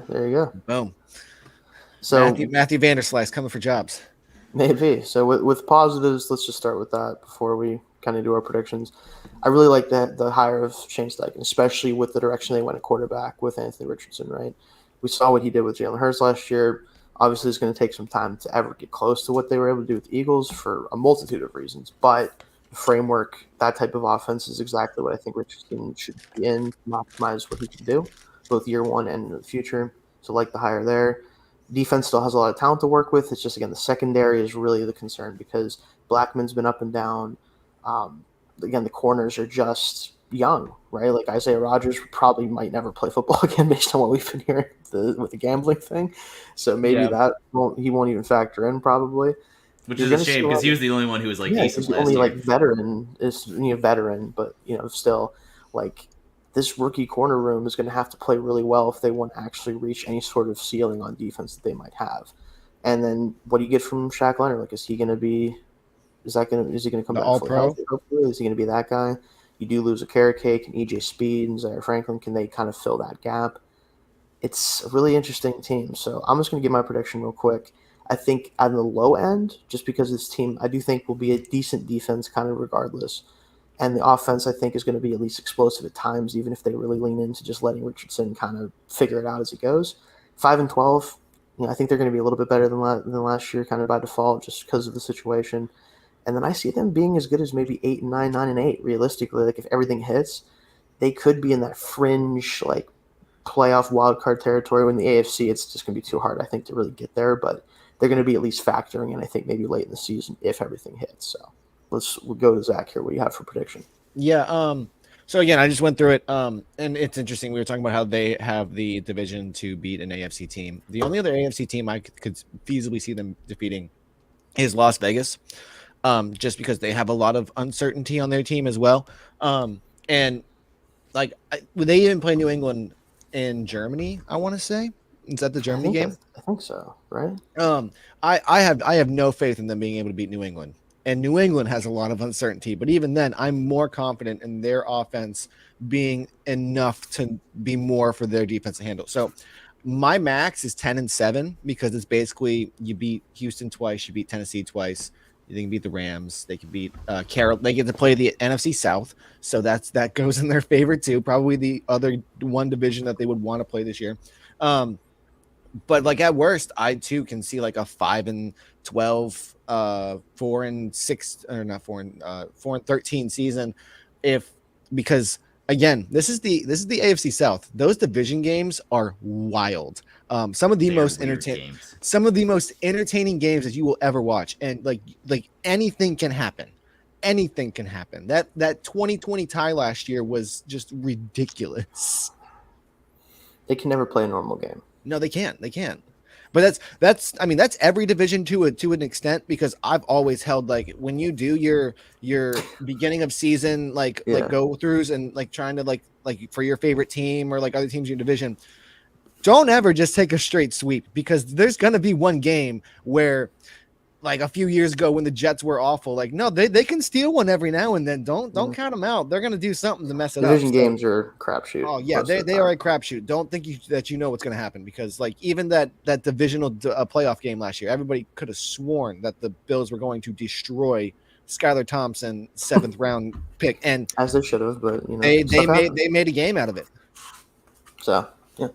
There you go. Boom. So Matthew Vanderslice coming for jobs. Maybe. So with positives, let's just start with that before we kind of do our predictions. I really like the hire of Shayne Steichen, especially with the direction they went at quarterback with Anthony Richardson, right? We saw what he did with Jalen Hurts last year. Obviously, it's going to take some time to ever get close to what they were able to do with the Eagles for a multitude of reasons. But the framework, that type of offense is exactly what I think Richardson should be in to optimize what he can do, both year one and in the future. So like the hire there. Defense still has a lot of talent to work with. It's just, again, the secondary is really the concern because Blackman's been up and down. Again, the corners are just young, right? Like Isaiah Rodgers probably might never play football again based on what we've been hearing with the gambling thing. So maybe he won't even factor in probably. Which is a shame because he was the only one who was decent last year. Only veteran, but still like this rookie corner room is going to have to play really well if they want to actually reach any sort of ceiling on defense that they might have. And then what do you get from Shaq Leonard? Like, is he going to come back fully healthy? Hopefully, is he going to be that guy? You do lose a carrot cake and EJ Speed and Zaire Franklin. Can they kind of fill that gap? It's a really interesting team. So I'm just going to give my prediction real quick. I think on the low end, just because this team, I do think will be a decent defense kind of regardless. And the offense, I think, is going to be at least explosive at times, even if they really lean into just letting Richardson kind of figure it out as he goes. 5-12, I think they're going to be a little bit better than last year, kind of by default, just because of the situation. And then I see them being as good as maybe 8-9, 9-8. Realistically, like if everything hits, they could be in that fringe like playoff wildcard territory. When the AFC, it's just going to be too hard, I think, to really get there. But they're going to be at least factoring in, I think, maybe late in the season if everything hits. So we'll go to Zach here. What do you have for prediction? Yeah. So again, I just went through it, and it's interesting. We were talking about how they have the division to beat an AFC team. The only other AFC team I could feasibly see them defeating is Las Vegas, just because they have a lot of uncertainty on their team as well. And like, would they even play New England in Germany? I want to say, is that the Germany game? I think so, right? I have no faith in them being able to beat New England. And New England has a lot of uncertainty, but even then, I'm more confident in their offense being enough to be more for their defense to handle. So my max is 10-7 because it's basically you beat Houston twice, you beat Tennessee twice, they can beat the Rams, they can beat Carol. They get to play the NFC South, so that goes in their favor too. Probably the other one division that they would want to play this year. But like at worst, I too can see like a 5-12, 4-6, or not 4-13 season, because again, this is the AFC South. Those division games are wild. Some of the most entertaining games that you will ever watch, and like anything can happen. Anything can happen. That 2020 tie last year was just ridiculous. They can never play a normal game. No, they can't. But that's every division to an extent, because I've always held like when you do your beginning of season like go throughs and like trying to like for your favorite team or like other teams in your division, don't ever just take a straight sweep, because there's gonna be one game where, like a few years ago when the Jets were awful, like no, they can steal one every now and then. Don't count them out. They're gonna do something to mess it up. Division games are crapshoot. Oh yeah, they are a crapshoot. Don't think that you know what's gonna happen, because like even that divisional playoff game last year, everybody could have sworn that the Bills were going to destroy Skylar Thompson 7th round pick, and as they should have, but they made a game out of it. So yeah.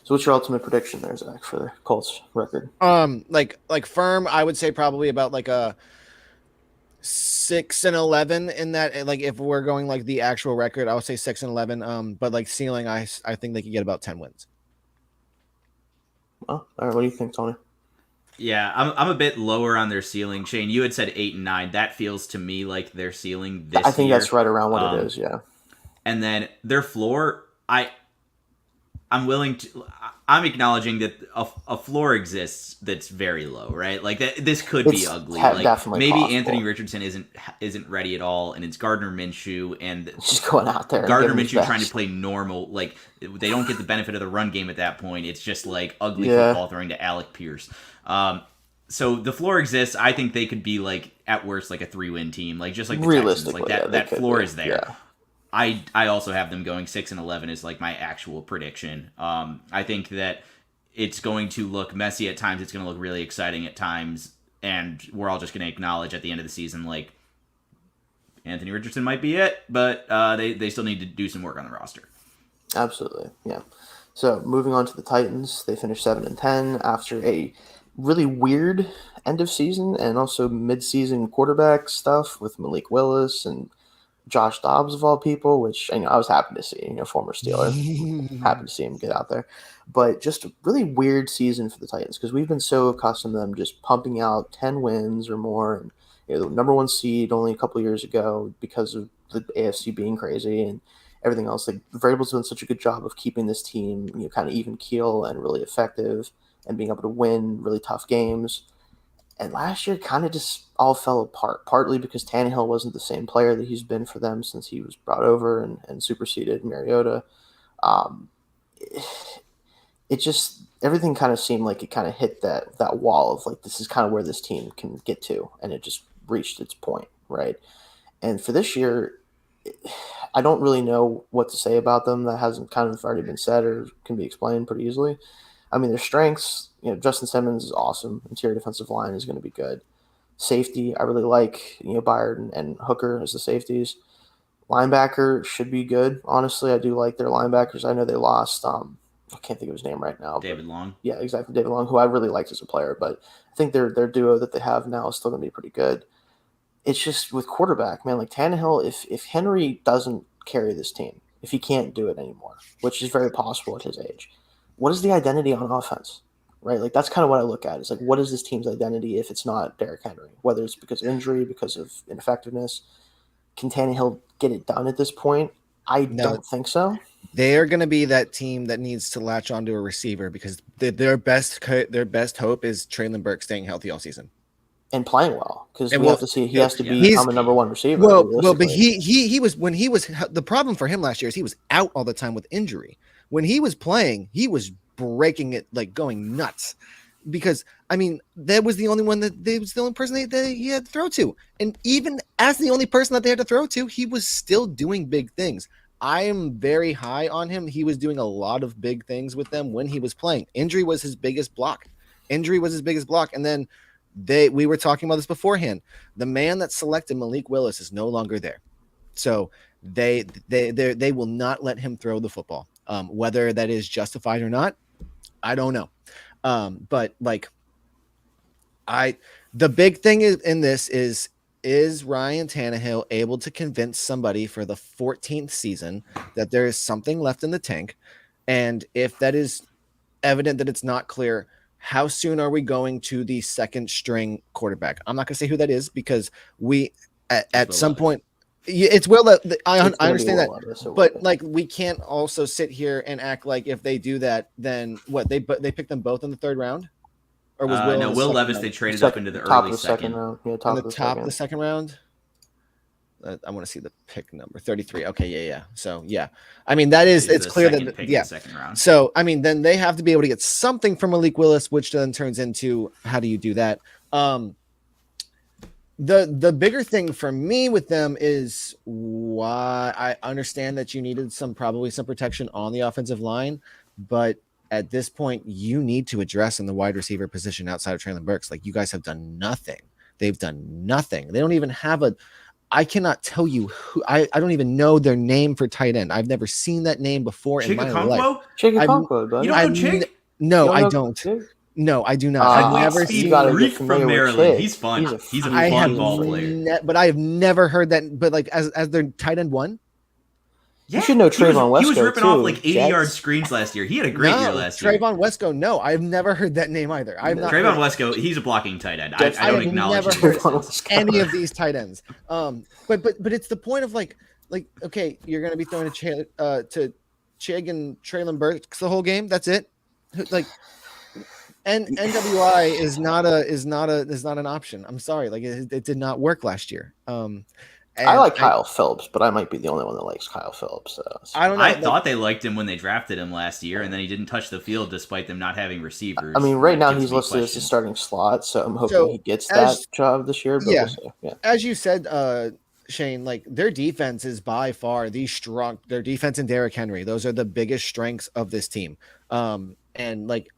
So what's your ultimate prediction there, Zach, for the Colts record? Like firm, I would say probably about like a 6-11 in that. Like if we're going like the actual record, I would say 6-11. But like ceiling, I think they could get about 10 wins. Oh, all right. What do you think, Tony? Yeah, I'm a bit lower on their ceiling. Shayne, you had said 8 and 9. That feels to me like their ceiling this year. I think that's right around what it is, yeah. And then their floor, I'm acknowledging that a floor exists that's very low, right? Like this could be ugly. Like definitely maybe possible. Anthony Richardson isn't ready at all, and it's Gardner Minshew and just going out there. Gardner Minshew trying to play normal. Like they don't get the benefit of the run game at that point. It's just like ugly football throwing to Alec Pierce. So the floor exists. I think they could be like at worst like a 3-win team, like just like the Texans. Like that floor is there. Yeah. I also have them going 6-11 is like my actual prediction. I think that it's going to look messy at times. It's going to look really exciting at times, and we're all just going to acknowledge at the end of the season like Anthony Richardson might be it, but they still need to do some work on the roster. Absolutely, yeah. So moving on to the Titans, they finished 7-10 after a really weird end of season and also mid-season quarterback stuff with Malik Willis and Josh Dobbs of all people, which I was happy to see, former Steeler, happy to see him get out there, but just a really weird season for the Titans because we've been so accustomed to them just pumping out 10 wins or more, and the number 1 seed only a couple years ago because of the AFC being crazy and everything else. Like the Vrabel's done such a good job of keeping this team, kind of even keel and really effective, and being able to win really tough games. And last year kind of just all fell apart, partly because Tannehill wasn't the same player that he's been for them since he was brought over and superseded Mariota. It just, everything kind of seemed like it kind of hit that wall of like, this is kind of where this team can get to, and it just reached its point, right? And for this year, I don't really know what to say about them that hasn't kind of already been said or can be explained pretty easily. I mean, their strengths, Justin Simmons is awesome. Interior defensive line is going to be good. Safety, I really like, Byard and Hooker as the safeties. Linebacker should be good. Honestly, I do like their linebackers. I know they lost, I can't think of his name right now. David Long. Yeah, exactly. David Long, who I really liked as a player, but I think their duo that they have now is still going to be pretty good. It's just with quarterback, man, like Tannehill, if Henry doesn't carry this team, if he can't do it anymore, which is very possible at his age, what is the identity on offense, right? Like that's kind of what I look at. It's like, what is this team's identity if it's not Derrick Henry? Whether it's because of injury, because of ineffectiveness, can Tannehill get it done at this point? I don't think so. They are going to be that team that needs to latch onto a receiver because their best hope is Traylon Burks staying healthy all season and playing well, because we have to see he has to become a number 1 receiver. Well, but he was the problem for him last year is he was out all the time with injury. When he was playing, he was breaking it, like going nuts, because I mean that was the only one that they was the only person that he had to throw to, and even as the only person that they had to throw to, he was still doing big things. I am very high on him. He was doing a lot of big things with them when he was playing. Injury was his biggest block, and then we were talking about this beforehand. The man that selected Malik Willis is no longer there, so they will not let him throw the football. Whether that is justified or not, I don't know. But like, the big thing is Ryan Tannehill able to convince somebody for the 14th season that there is something left in the tank? And if that is evident that it's not clear, how soon are we going to the second string quarterback? I'm not going to say who that is because at some point. It's I understand that, but like we can't also sit here and act like if they do that, then what they picked them both in the 3rd round, or was Will Levis they traded up into the early second round, top of the second round. I want to see the pick number 33. Okay, yeah. So yeah, I mean it's clear that the second round. So I mean then they have to be able to get something from Malik Willis, which then turns into how do you do that? The bigger thing for me with them is why I understand that you needed probably some protection on the offensive line, but at this point you need to address in the wide receiver position outside of Traylon Burks. Like you guys have done nothing They've done nothing. They don't even have I cannot tell you who. I don't even know their name for tight end. I've never seen that name before in my life. Chig Okonkwo, buddy. You don't know Chig? No, I don't. Chig? No, I do not. I've never seen you gotta get Reek familiar from with Maryland. Chig. He's fun. He's a I fun have ball player. but I have never heard that. But like as their tight end one. Yeah, you should know Trayvon Wesco. He was ripping off like 80 Jets. yard screens last year. He had a great year last year. Trayvon Wesco, no, I've never heard that name either. I've not. Trayvon Wesco, he's a blocking tight end. I don't acknowledge never heard any of these tight ends. But it's the point of like okay, you're gonna be throwing to Chig and Traylon Burks the whole game. That's it. Like, and NWI is not an option. I'm sorry, like it did not work last year. I like Kyle Phillips, but I might be the only one that likes Kyle Phillips. So. I don't know. I thought they liked him when they drafted him last year, and then he didn't touch the field despite them not having receivers. I mean, right now he's listed as the starting slot, so I'm hoping he gets that job this year. But we'll see. Yeah. As you said, Shayne, like their defense is by far the strong. Their defense and Derrick Henry, those are the biggest strengths of this team. And like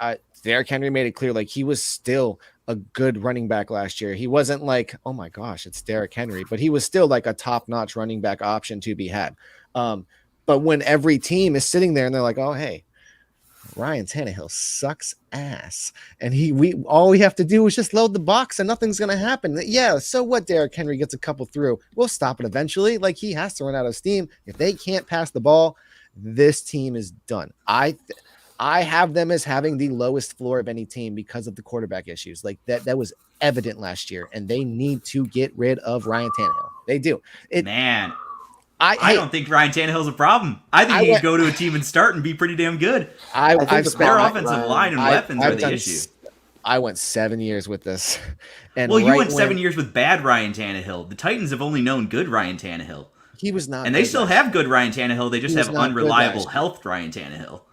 Derrick Henry made it clear, like he was still a good running back last year. He wasn't like, oh my gosh, it's Derrick Henry, but he was still like a top-notch running back option to be had. But when every team is sitting there and they're like, oh, hey, Ryan Tannehill sucks ass. And all we have to do is just load the box and nothing's going to happen. Yeah, so what? Derrick Henry gets a couple through. We'll stop it eventually. Like he has to run out of steam. If they can't pass the ball, this team is done. I have them as having the lowest floor of any team because of the quarterback issues. Like that was evident last year, and they need to get rid of Ryan Tannehill. They do. I don't think Ryan Tannehill's a problem. I think he could go to a team and start and be pretty damn good. I've spent their offensive line and weapons are the issue. I went 7 years with this. And you went 7 years with bad Ryan Tannehill. The Titans have only known good Ryan Tannehill. He was not. And they still have good Ryan Tannehill. They just have unreliable health Ryan Tannehill.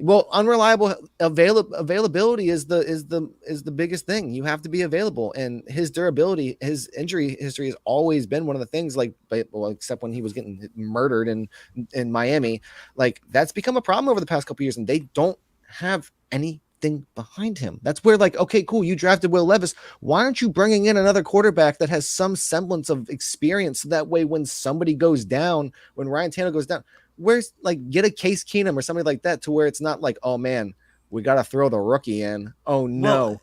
Well, unreliable availability is the biggest thing. You have to be available, and his durability, his injury history has always been one of the things. Like, except when he was getting murdered in Miami, like that's become a problem over the past couple of years, and they don't have anything behind him. That's where, like, okay, cool, you drafted Will Levis. Why aren't you bringing in another quarterback that has some semblance of experience? So that way, when somebody goes down, when Ryan Tannehill goes down. Where's like get a Case Keenum or somebody like that to where it's not like, oh man, we got to throw the rookie in. Oh no. Well,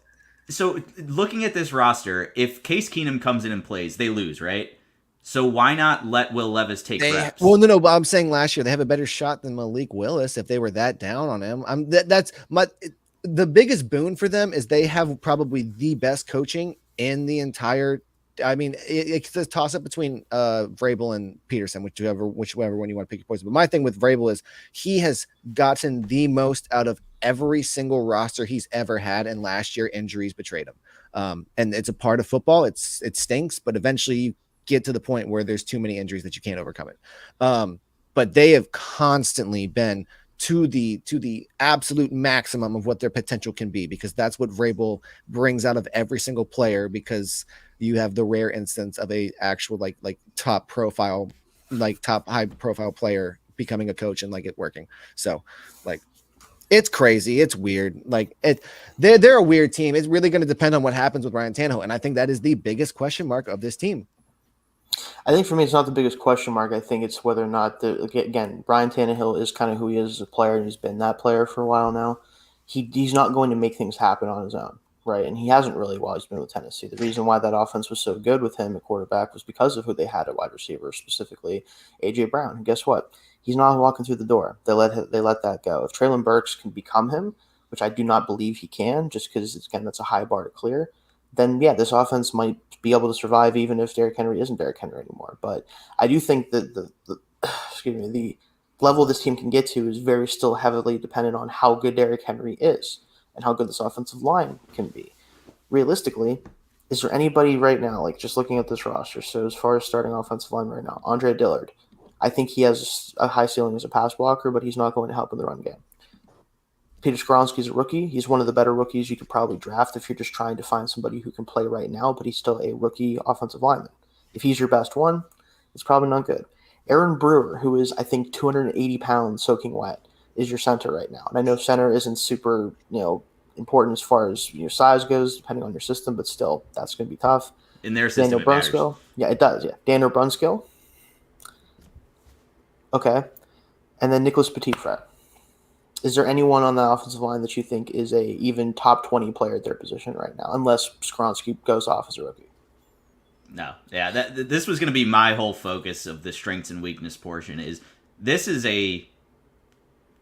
so looking at this roster, if Case Keenum comes in and plays, they lose, right? So why not let Will Levis take reps? Well, no, but I'm saying last year they have a better shot than Malik Willis if they were that down on him. The biggest boon for them is they have probably the best coaching in the entire. I mean, it's a toss up between Vrabel and Peterson, whichever one you want to pick your poison. But my thing with Vrabel is he has gotten the most out of every single roster he's ever had, and last year injuries betrayed him. And it's a part of football. It stinks, but eventually you get to the point where there's too many injuries that you can't overcome it. But they have constantly been to the absolute maximum of what their potential can be, because that's what Vrabel brings out of every single player, because you have the rare instance of a actual like top high profile player becoming a coach and like it working. So like it's crazy. It's weird. Like they're a weird team. It's really going to depend on what happens with Ryan Tannehill. And I think that is the biggest question mark of this team. I think for me, it's not the biggest question mark. I think it's whether or not again, Ryan Tannehill is kind of who he is as a player, and he's been that player for a while now. He's not going to make things happen on his own. Right, and he hasn't really while he's been with Tennessee. The reason why that offense was so good with him at quarterback was because of who they had at wide receiver, specifically A.J. Brown. And guess what? He's not walking through the door. They let that go. If Traylon Burks can become him, which I do not believe he can, just because that's a high bar to clear, then yeah, this offense might be able to survive even if Derrick Henry isn't Derrick Henry anymore. But I do think that the level this team can get to is very still heavily dependent on how good Derrick Henry is and how good this offensive line can be. Realistically, is there anybody right now, like just looking at this roster, so as far as starting offensive line right now, Andre Dillard, I think he has a high ceiling as a pass blocker, but he's not going to help in the run game. Peter Skoronski's a rookie. He's one of the better rookies you could probably draft if you're just trying to find somebody who can play right now, but he's still a rookie offensive lineman. If he's your best one, it's probably not good. Aaron Brewer, who is, I think, 280 pounds soaking wet, is your center right now. And I know center isn't super, important as far as your size goes, depending on your system, but still, that's going to be tough. In their system, Daniel Brunskill. Yeah, it does. Yeah, Daniel Brunskill. Okay. And then Nicholas Petitfret. Is there anyone on the offensive line that you think is a even top 20 player at their position right now, unless Skoronski goes off as a rookie? No. Yeah, this was going to be my whole focus of the strengths and weakness portion. Is this is a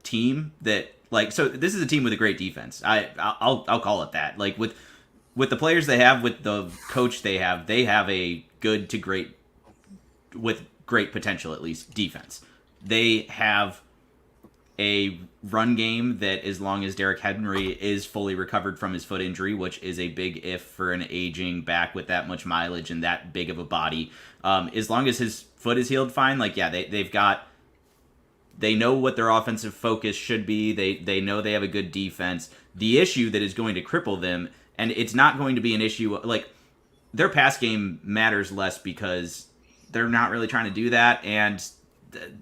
team that, like, so this is a team with a great defense. I'll call it that. Like, with the players they have, with the coach they have a good to great, with great potential at least, defense. They have a run game that, as long as Derrick Henry is fully recovered from his foot injury, which is a big if for an aging back with that much mileage and that big of a body, as long as his foot is healed fine, like, yeah, they know what their offensive focus should be. They know they have a good defense. The issue that is going to cripple them, and it's not going to be an issue, like, their pass game matters less because they're not really trying to do that, and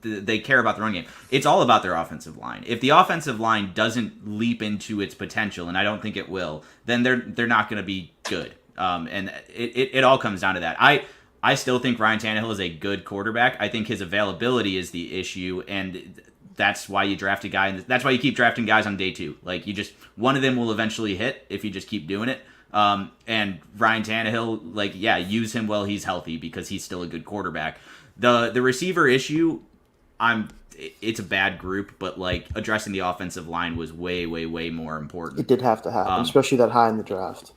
they care about the run game. It's all about their offensive line. If the offensive line doesn't leap into its potential, and I don't think it will, then they're not going to be good. And it all comes down to that. I still think Ryan Tannehill is a good quarterback. I think his availability is the issue, and that's why you draft a guy, and that's why you keep drafting guys on day 2. Like, one of them will eventually hit if you just keep doing it. And Ryan Tannehill, like, yeah, use him while he's healthy because he's still a good quarterback. The receiver issue, it's a bad group, but, like, addressing the offensive line was way, way, way more important. It did have to happen, especially that high in the draft.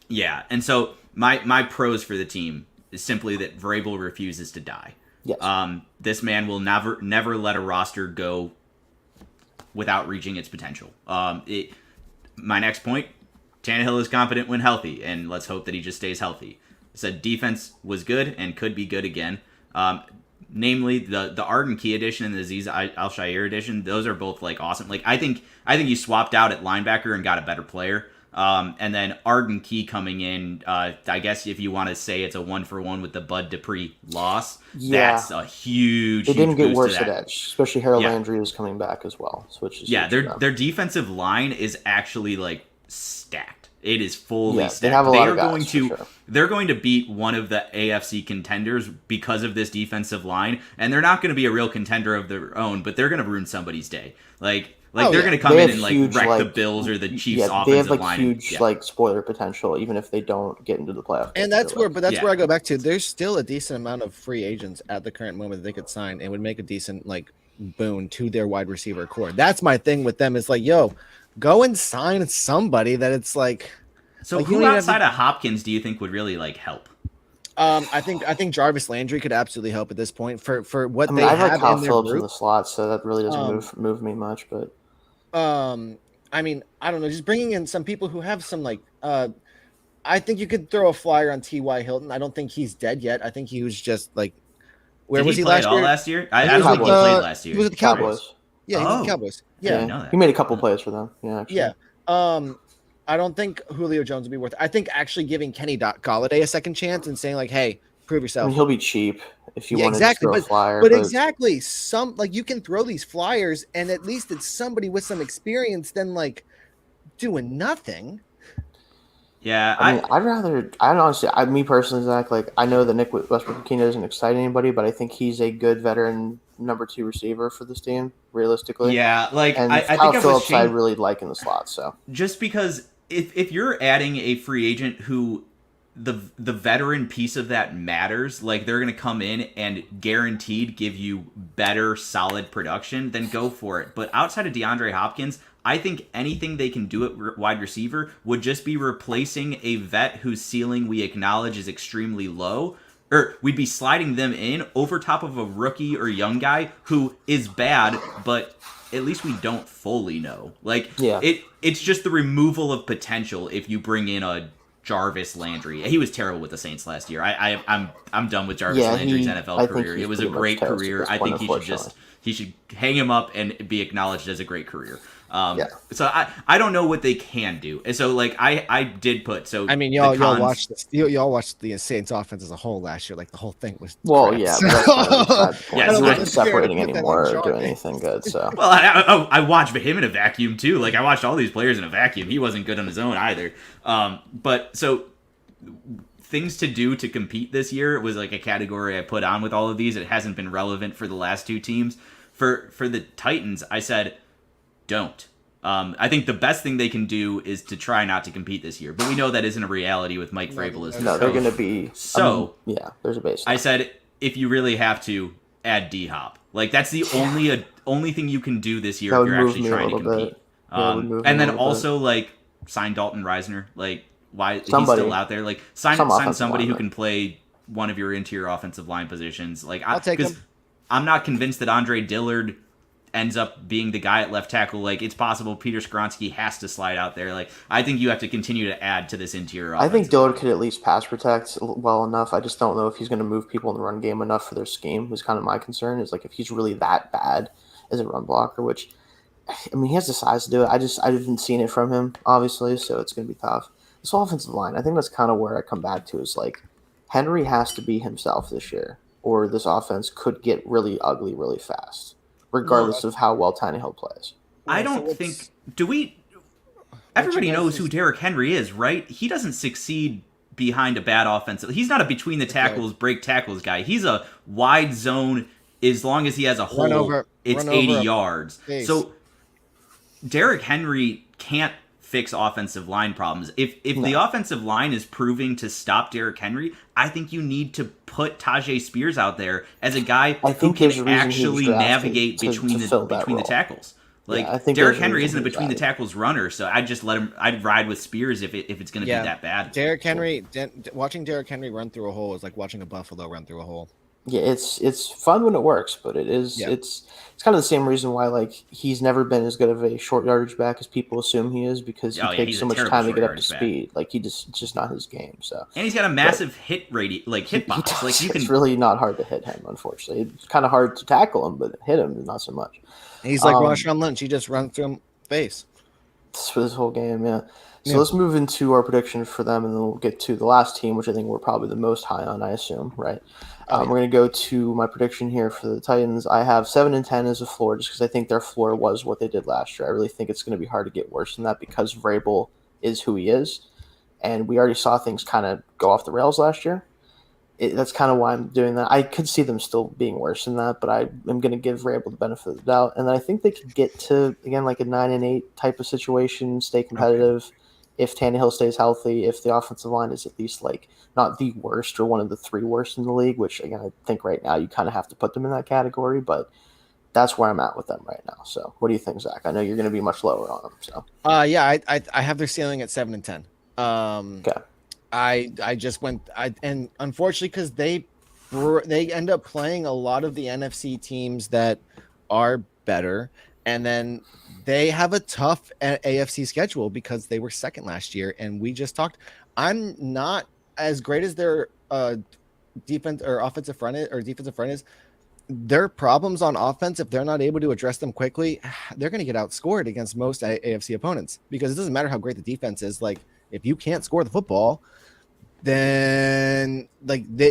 Yeah, and so my pros for the team is simply that Vrabel refuses to die. Yes. This man will never let a roster go without reaching its potential. My next point, Tannehill is competent when healthy, and let's hope that he just stays healthy. I said defense was good and could be good again. Namely, the Arden Key edition and the Aziz Al-Shaair edition, those are both, like, awesome. Like, I think you swapped out at linebacker and got a better player. And then Arden Key coming in, I guess if you want to say it's a 1-for-1 with the Bud Dupree loss, that's a huge. It didn't get worse at edge, especially Harold Landry is coming back as well. So which is their defensive line is actually, like, stacked. It is fully stacked. They have a lot of guys, They're going to beat one of the AFC contenders because of this defensive line, and they're not going to be a real contender of their own, but they're going to ruin somebody's day. They're going to come in and, like, wreck the Bills or the Chiefs' offensive line. They have, like, huge like, spoiler potential, even if they don't get into the playoffs. And that's where I go back to. There's still a decent amount of free agents at the current moment that they could sign and would make a decent, like, boon to their wide receiver core. That's my thing with them. Is like, yo, go and sign somebody that it's like. So who outside of Hopkins do you think would really, like, help? I think Jarvis Landry could absolutely help at this point for what they have have like Kyle in their Phillips group. In the slot, so that really doesn't move me much. But I mean, I don't know, just bringing in some people who have some, like, I think you could throw a flyer on T.Y. Hilton. I don't think he's dead yet. I think he was just, like, where was he last year? I don't think he played last year. He was at the Cowboys. Yeah, he was at the Cowboys. Yeah. He made a couple plays for them. Yeah, actually. Yeah. I don't think Julio Jones would be worth it. I think actually giving Kenny Golladay a second chance and saying, like, hey, prove yourself. I mean, he'll be cheap if you want to throw a flyer. But exactly, you can throw these flyers, and at least it's somebody with some experience than, like, doing nothing. Yeah, I mean, me personally, Zach, like, I know that Nick Westbrook-Ikhine doesn't excite anybody, but I think he's a good veteran number 2 receiver for this team, realistically. Yeah, like, and I Kyle think Phillips I really like in the slot. So just because if you're adding a free agent who the veteran piece of that matters, like, they're going to come in and guaranteed give you better, solid production, then go for it. But outside of DeAndre Hopkins, I think anything they can do at wide receiver would just be replacing a vet whose ceiling we acknowledge is extremely low, or we'd be sliding them in over top of a rookie or young guy who is bad, but at least we don't fully know. Like, it's just the removal of potential if you bring in a Jarvis Landry. He was terrible with the Saints last year. I'm done with Jarvis Landry's NFL career. It was a great career. I think he should hang him up and be acknowledged as a great career. So I don't know what they can do. And so like I did put so. I mean, y'all watched the Saints offense as a whole last year. Like the whole thing was. Well, crap. yeah, but that's kind of beside the point. Yeah, He so wasn't separating put that anymore on or doing Sean. anything good. So well, I watched him in a vacuum too. Like I watched all these players in a vacuum. He wasn't good on his own either. But so things to do to compete this year was like a category I put on with all of these. It hasn't been relevant for the last two teams. For the Titans, I said don't. I think the best thing they can do is to try not to compete this year, but we know that isn't a reality with Mike Vrabel as no, they're going to be. So yeah, there's a baseline. I said if you really have to, add D-Hop. Like that's the only thing you can do this year if you're actually trying to compete. And then also like sign Dalton Reisner. Like why he's still out there? Like sign somebody who can play one of your interior offensive line positions. Like I'll take him. I'm not convinced that Andre Dillard ends up being the guy at left tackle. Like it's possible Peter Skoronski has to slide out there. Like I think you have to continue to add to this interior offense. I think Dillard could at least pass protect well enough. I just don't know if he's going to move people in the run game enough for their scheme. Was kind of my concern. Is like if he's really that bad as a run blocker, which I mean he has the size to do it. I haven't seen it from him obviously, so it's going to be tough. This offensive line, I think that's kind of where I come back to is like Henry has to be himself this year, or this offense could get really ugly really fast. Regardless of how well Tannehill plays. I don't think... Everybody knows who Derrick Henry is, right? He doesn't succeed behind a bad offensive... He's not a between the tackles, break tackles guy. He's a wide zone. As long as he has a hole, it's 80 yards. So Derrick Henry can't fix offensive line problems. If the offensive line is proving to stop Derrick Henry, I think you need to put Tajay Spears out there as a guy who can actually navigate between the tackles. Like Derrick Henry isn't a between the tackles runner, so I'd just let him. I'd ride with Spears if it's going to be that bad. Derrick Henry, watching Derrick Henry run through a hole is like watching a buffalo run through a hole. Yeah, it's fun when it works, but it is it's kind of the same reason why like he's never been as good of a short yardage back as people assume he is because he takes so much time to get up to speed. Like it's just not his game. So and he's got a massive hit box. Like it's really not hard to hit him. Unfortunately, it's kind of hard to tackle him, but hit him not so much. He's like Marshawn Lynch. He just runs through him face. For this whole game, yeah. So let's move into our prediction for them, and then we'll get to the last team, which I think we're probably the most high on, I assume, right? We're going to go to my prediction here for the Titans. I have 7-10 as a floor just because I think their floor was what they did last year. I really think it's going to be hard to get worse than that because Vrabel is who he is, and we already saw things kind of go off the rails last year. That's kind of why I'm doing that. I could see them still being worse than that, but I am going to give Vrabel the benefit of the doubt. And then I think they could get to, again, like a 9-8 type of situation, stay competitive if Tannehill stays healthy, if the offensive line is at least like not the worst or one of the 3 worst in the league, which, again, I think right now you kind of have to put them in that category, but that's where I'm at with them right now. So what do you think, Zach? I know you're going to be much lower on them. So I have their ceiling at 7-10. Okay. I just went and unfortunately because they end up playing a lot of the NFC teams that are better, and then they have a tough AFC schedule because they were second last year, and we just talked. I'm not as great as their defense or offensive front is, or defensive front is. Their problems on offense, if they're not able to address them quickly, they're going to get outscored against most AFC opponents because it doesn't matter how great the defense is. Like if you can't score the football, then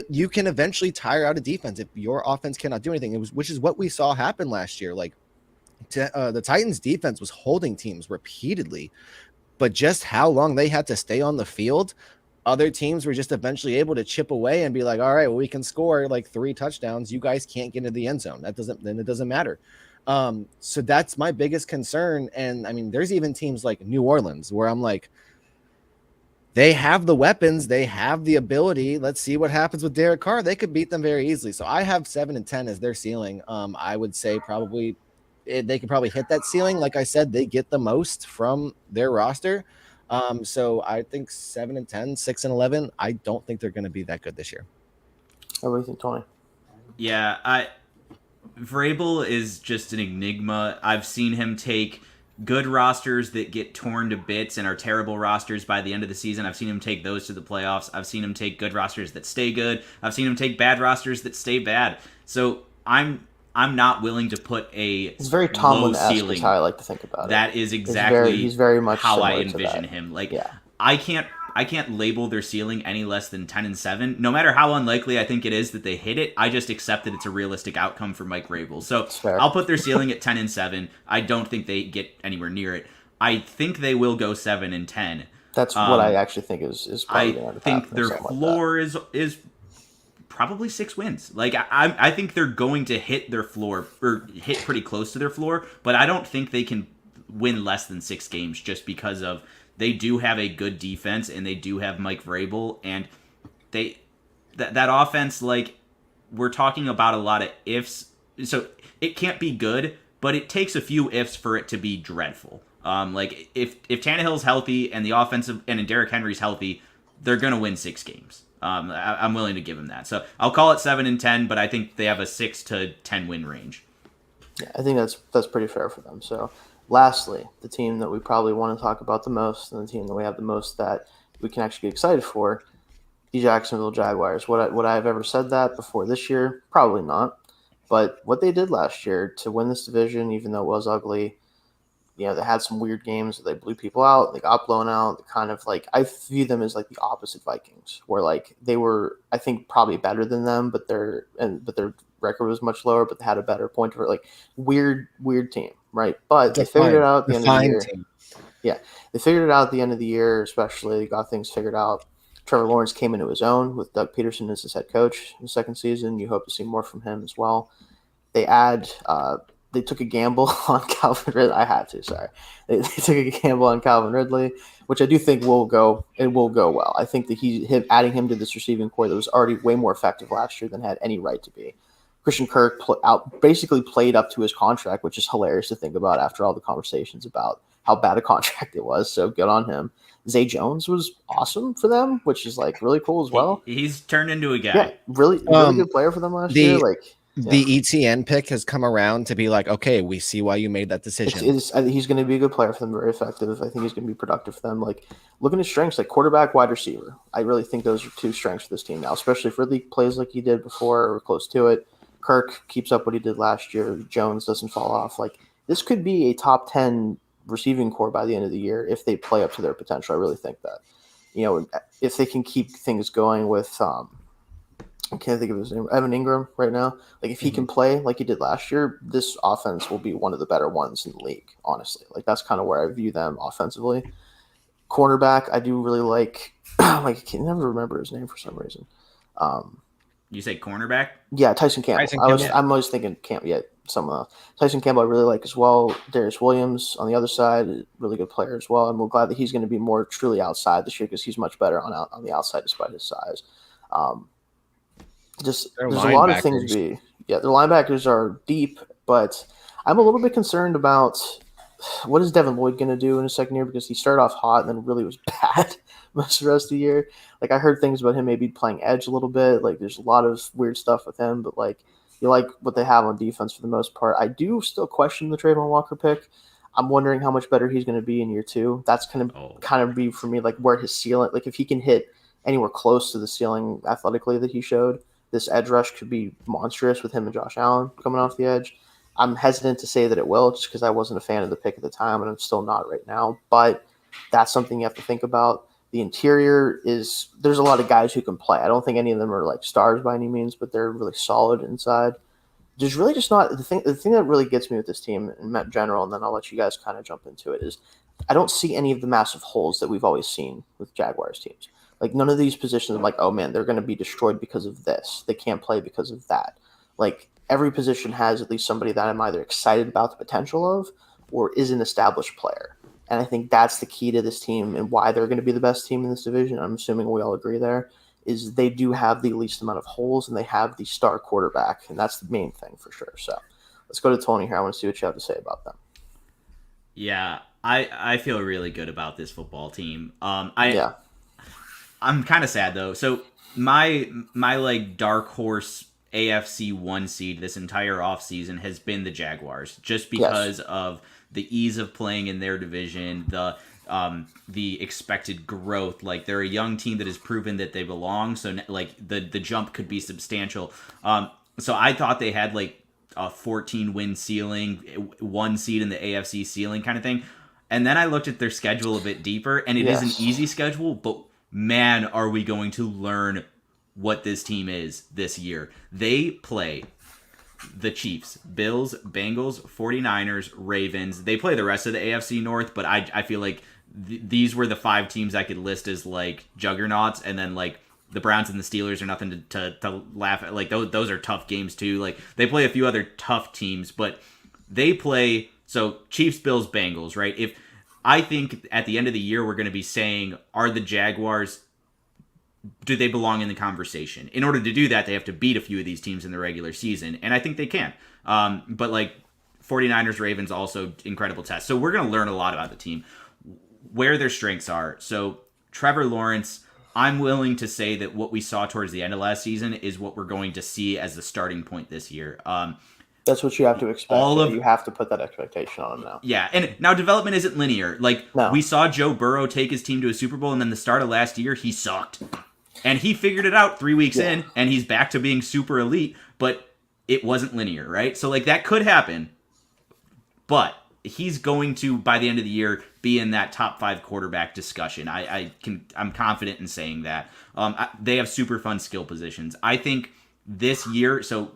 you can eventually tire out a defense if your offense cannot do anything. Which is what we saw happen last year. Like the Titans defense was holding teams repeatedly, but just how long they had to stay on the field, other teams were just eventually able to chip away and be like, all right, well, we can score like 3 touchdowns. You guys can't get into the end zone. Then it doesn't matter. So that's my biggest concern. And I mean, there's even teams like New Orleans where I'm like, they have the weapons, they have the ability. Let's see what happens with Derek Carr. They could beat them very easily. So I have 7-10 as their ceiling. I would say probably they could probably hit that ceiling. Like I said, they get the most from their roster. So I think 7-10, 6-11. I don't think they're going to be that good this year. What do you think, Tony? Yeah, Vrabel is just an enigma. I've seen him take good rosters that get torn to bits and are terrible rosters by the end of the season. I've seen him take those to the playoffs. I've seen him take good rosters that stay good. I've seen him take bad rosters that stay bad. So I'm I'm not willing to put a It's very low Tomlin-esque ceiling. is how I like to think about it. That is exactly he's very much how I similar to envision that. him. Like, Yeah. I can't label their ceiling any less than 10-7. No matter how unlikely I think it is that they hit it, I just accept that it's a realistic outcome for Mike Vrabel. So I'll put their ceiling at 10-7. I don't think they get anywhere near it. I think they will go 7-10. That's what I actually think is probably going to happen. I think their floor is probably 6 wins. Like, I think they're going to hit their floor, or hit pretty close to their floor, but I don't think they can win less than 6 games, just because of they do have a good defense and they do have Mike Vrabel, and that offense, like, we're talking about a lot of ifs, so it can't be good, but it takes a few ifs for it to be dreadful. Like, if Tannehill's healthy and the offensive and Derrick Henry's healthy, they're gonna win 6 games. I'm willing to give him that. So I'll call it 7-10, but I think they have a 6 to 10 win range. Yeah, I think that's pretty fair for them. So lastly, the team that we probably want to talk about the most, and the team that we have the most that we can actually get excited for, the Jacksonville Jaguars. Would I have ever said that before this year? Probably not. But what they did last year to win this division, even though it was ugly, they had some weird games. They blew people out. They got blown out. They kind of like, I view them as like the opposite Vikings, where like they were, I think, probably better than them, but their record was much lower, but they had a better point of it. Like weird team, right? But they figured it out at the end of the year. Team. Yeah, they figured it out at the end of the year, especially. They got things figured out. Trevor Lawrence came into his own with Doug Peterson as his head coach in the second season. You hope to see more from him as well. They took a gamble on Calvin Ridley. I had to, sorry. They took a gamble on Calvin Ridley, which I do think will go well. I think that adding him to this receiving core that was already way more effective last year than had any right to be. Christian Kirk basically played up to his contract, which is hilarious to think about after all the conversations about how bad a contract it was. So good on him. Zay Jones was awesome for them, which is like really cool as well. He's turned into a guy. Yeah, really good player for them last year. Like, the ETN pick has come around to be like, okay, we see why you made that decision. He's going to be a good player for them, very effective. I think he's going to be productive for them. Like, looking at strengths, like quarterback, wide receiver. I really think those are 2 strengths for this team now, especially if Ridley plays like he did before or close to it. Kirk keeps up what he did last year. Jones doesn't fall off. Like, this could be a top 10 receiving core by the end of the year if they play up to their potential. I really think that. If they can keep things going with I can't think of his name, Evan Ingram right now. Like, if he can play like he did last year, this offense will be one of the better ones in the league, honestly. Like, that's kind of where I view them offensively. Cornerback, I do really like I can never remember his name for some reason. You say cornerback? Yeah, Tyson Campbell. I'm always thinking Campbell. Yeah, someone else. Tyson Campbell I really like as well. Darius Williams on the other side, really good player as well. And we're glad that he's going to be more truly outside this year because he's much better on the outside despite his size. There's a lot of things to be. Yeah, their linebackers are deep, but I'm a little bit concerned about what is Devin Lloyd going to do in his second year because he started off hot and then really was bad most of the rest of the year. Like, I heard things about him maybe playing edge a little bit. Like, there's a lot of weird stuff with him, but like, you like what they have on defense for the most part. I do still question the Trayvon Walker pick. I'm wondering how much better he's going to be in year 2. That's going to kind of be for me like where his ceiling. Like, if he can hit anywhere close to the ceiling athletically that he showed, this edge rush could be monstrous with him and Josh Allen coming off the edge. I'm hesitant to say that it will just because I wasn't a fan of the pick at the time, and I'm still not right now. But that's something you have to think about. The interior there's a lot of guys who can play. I don't think any of them are like stars by any means, but they're really solid inside. There's really just not the thing that really gets me with this team in general, and then I'll let you guys kind of jump into it, is I don't see any of the massive holes that we've always seen with Jaguars teams. Like, none of these positions, I'm like, oh man, they're going to be destroyed because of this. They can't play because of that. Like, every position has at least somebody that I'm either excited about the potential of or is an established player. And I think that's the key to this team and why they're going to be the best team in this division. I'm assuming we all agree there, is they do have the least amount of holes and they have the star quarterback. And that's the main thing for sure. So let's go to Tony here. I want to see what you have to say about them. Yeah, I feel really good about this football team. I'm kind of sad though. So my like dark horse AFC 1 seed this entire offseason has been the Jaguars, just because of the ease of playing in their division, the expected growth. Like, they're a young team that has proven that they belong, so like the jump could be substantial. So I thought they had like a 14 win ceiling, 1 seed in the AFC ceiling kind of thing. And then I looked at their schedule a bit deeper, and it is an easy schedule, but man, are we going to learn what this team is this year. They play the Chiefs, Bills, Bengals, 49ers, Ravens. They play the rest of the AFC North, but I feel like these were the 5 teams I could list as like juggernauts, and then like the Browns and the Steelers are nothing to laugh at. Like those are tough games too. Like they play a few other tough teams, but they play so Chiefs, Bills, Bengals, right? If I think at the end of the year we're going to be saying, are the Jaguars, do they belong in the conversation? In order to do that, they have to beat a few of these teams in the regular season, and I think they can. But like 49ers, Ravens, also incredible test. So we're going to learn a lot about the team, where their strengths are. So Trevor Lawrence, I'm willing to say that what we saw towards the end of last season is what we're going to see as the starting point this year. That's what you have to expect. You have to put that expectation on him now. Yeah, and now development isn't linear. Like, we saw Joe Burrow take his team to a Super Bowl, and then the start of last year, he sucked. And he figured it out 3 weeks in, and he's back to being super elite, but it wasn't linear, right? So, like, that could happen, but he's going to, by the end of the year, be in that top 5 quarterback discussion. I'm confident in saying that. They have super fun skill positions. I think this year, so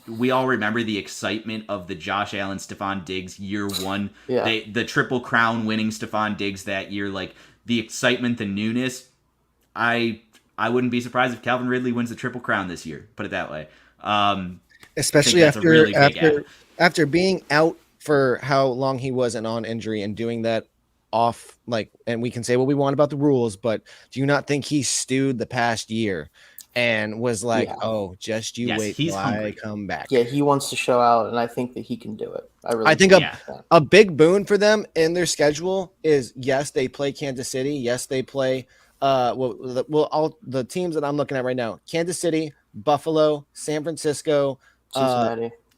we all remember the excitement of the Josh Allen, Stefon Diggs year 1. Yeah. The Triple Crown winning Stefon Diggs that year, like the excitement, the newness. I wouldn't be surprised if Calvin Ridley wins the Triple Crown this year. Put it that way. Especially after being out for how long he was and on injury and doing that off, like, and we can say what we want about the rules, but do you not think he stewed the past year and was like, oh, just wait till I come back? Yeah, he wants to show out, and I think that he can do it. I think a big boon for them in their schedule is, yes, they play Kansas City. Yes, they play all the teams that I'm looking at right now: Kansas City, Buffalo, San Francisco,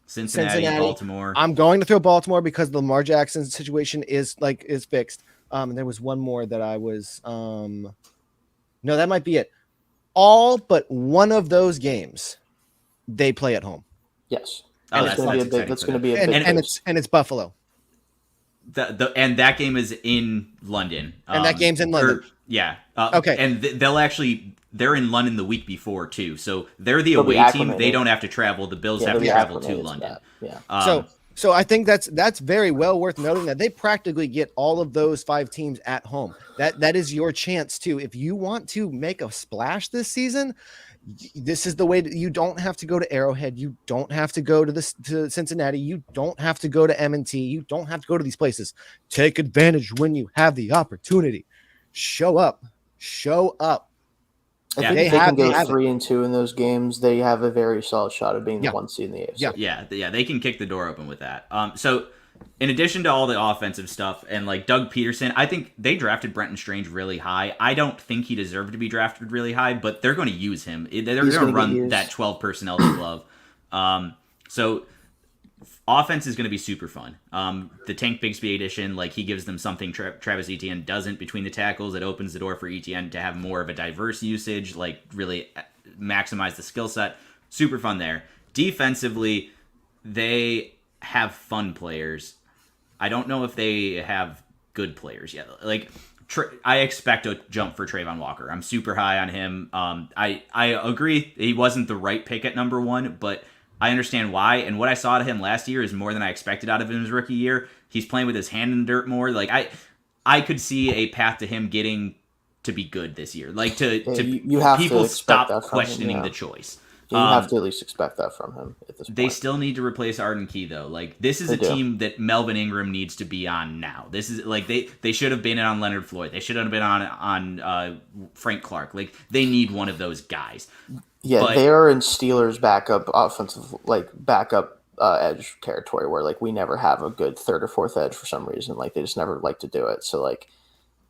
Cincinnati, Baltimore. I'm going to throw Baltimore because the Lamar Jackson situation is fixed. And there was one more that I was no, that might be it. All but one of those games, they play at home. Yes, and that's going to be a big and it's Buffalo. And that game is in London. And that game's in London. Okay. And they're in London the week before too. So they're the away team. They don't have to travel. The Bills have to travel to London. So I think that's very well worth noting that they practically get all of those 5 teams at home. That is your chance too. If you want to make a splash this season, this is the way that you don't have to go to Arrowhead. You don't have to go to Cincinnati. You don't have to go to M&T. You don't have to go to these places. Take advantage when you have the opportunity. Show up. I think if they can go 3-2 in those games, they have a very solid shot of being the 1 seed in the AFC. Yeah, they can kick the door open with that. So in addition to all the offensive stuff and like Doug Peterson, I think they drafted Brenton Strange really high. I don't think he deserved to be drafted really high, but they're going to use him. They're going to run that 12 personnel they love. So offense is going to be super fun. The Tank Bigsby edition, like he gives them something Travis Etienne doesn't between the tackles. It opens the door for Etienne to have more of a diverse usage, like really maximize the skill set. Super fun there. Defensively, they have fun players. I don't know if they have good players yet. Like I expect a jump for Trayvon Walker. I'm super high on him. I agree he wasn't the right pick at number 1, but I understand why, and what I saw out of him last year is more than I expected out of him his rookie year. He's playing with his hand in the dirt more. Like I could see a path to him getting to be good this year. Like you have people stop questioning the choice. You have to at least expect that from him at this point. They still need to replace Arden Key though. Like this is a team that Melvin Ingram needs to be on now. This is like they should have been on Leonard Floyd. They should have been on Frank Clark. Like they need one of those guys. Yeah, they are in Steelers backup edge territory where like we never have a good 3rd or 4th edge for some reason. Like they just never like to do it. So like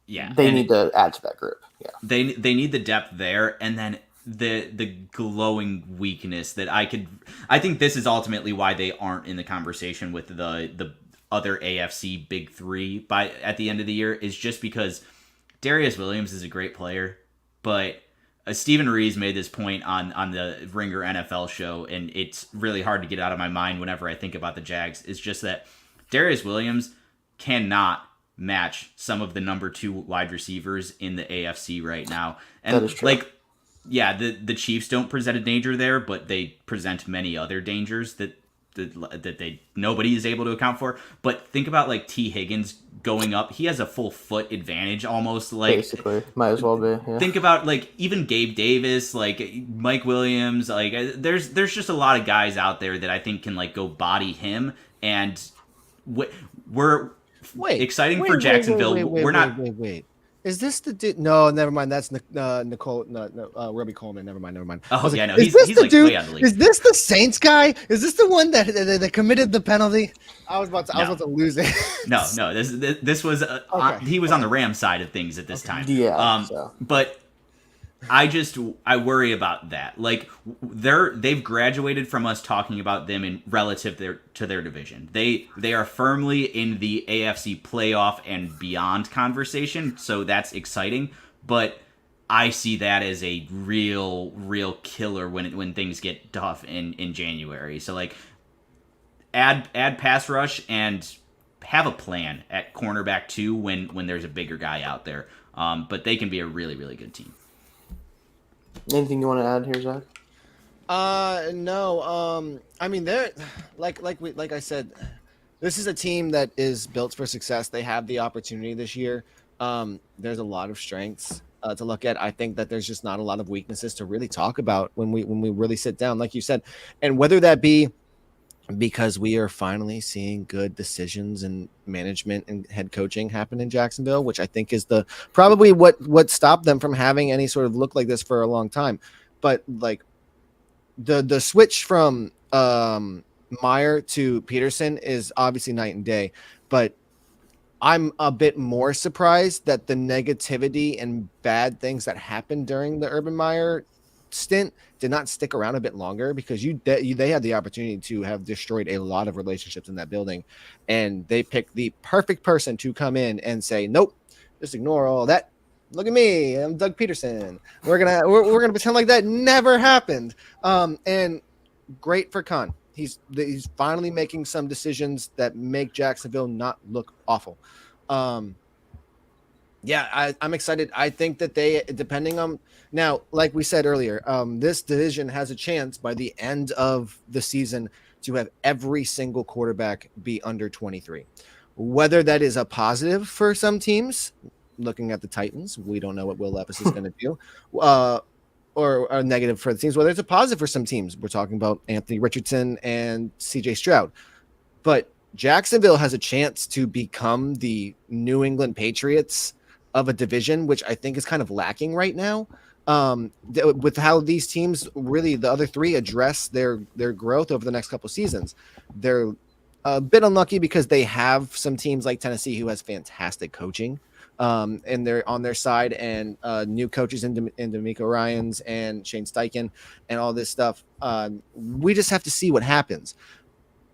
they need to add to that group. Yeah, they need the depth there, and then the glowing weakness that I think this is ultimately why they aren't in the conversation with the other AFC big 3 at the end of the year is just because Darius Williams is a great player, but Stephen Reeves made this point on the Ringer NFL show, and it's really hard to get out of my mind whenever I think about the Jags. It's just that Darius Williams cannot match some of the number 2 wide receivers in the AFC right now. And that is true. The Chiefs don't present a danger there, but they present many other dangers that nobody is able to account for. But think about like T. Higgins going up; he has a full foot advantage almost. Like basically, might as well be. Yeah. Think about like even Gabe Davis, like Mike Williams. Like there's just a lot of guys out there that I think can like go body him, and we're exciting for Jacksonville. We're not. Wait. Is this the dude? No, never mind. That's Nicole. No, Robbie Coleman. Never mind. Oh yeah, no, he's like way out of the league. Is this the Saints guy? Is this the one that committed the penalty? I was about to lose it. no. This was he was on the Rams side of things at this time. Yeah. But I worry about that. Like they've graduated from us talking about them in relative to their division. They are firmly in the AFC playoff and beyond conversation, so that's exciting. But I see that as a real killer when things get tough in January. So like add pass rush and have a plan at cornerback too when there's a bigger guy out there. But they can be a really good team. Anything you want to add here, Zach? No. I mean, they're like I said, this is a team that is built for success. They have the opportunity this year. There's a lot of strengths to look at. I think that there's just not a lot of weaknesses to really talk about when we really sit down, like you said, and whether that be because we are finally seeing good decisions and management and head coaching happen in Jacksonville, which I think is probably what stopped them from having any sort of look like this for a long time. But like the switch from Meyer to Peterson is obviously night and day, but I'm a bit more surprised that the negativity and bad things that happened during the Urban Meyer stint did not stick around a bit longer, because they had the opportunity to have destroyed a lot of relationships in that building, and they picked the perfect person to come in and say, nope, just ignore all that. Look at me, I'm Doug Peterson. We're gonna pretend like that never happened. And great for Khan. He's finally making some decisions that make Jacksonville not look awful. Yeah, I'm excited. I think that they, depending on now, like we said earlier, this division has a chance by the end of the season to have every single quarterback be under 23. Whether that is a positive for some teams, looking at the Titans, we don't know what Will Levis is going to do, or a negative for the teams. Whether it's a positive for some teams, we're talking about Anthony Richardson and CJ Stroud, but Jacksonville has a chance to become the New England Patriots of a division, which I think is kind of lacking right now. With how these teams, really the other three, address their growth over the next couple of seasons. They're a bit unlucky because they have some teams like Tennessee who has fantastic coaching, and they're on their side, and new coaches in D'Amico Ryans and Shane Steichen and all this stuff. We just have to see what happens.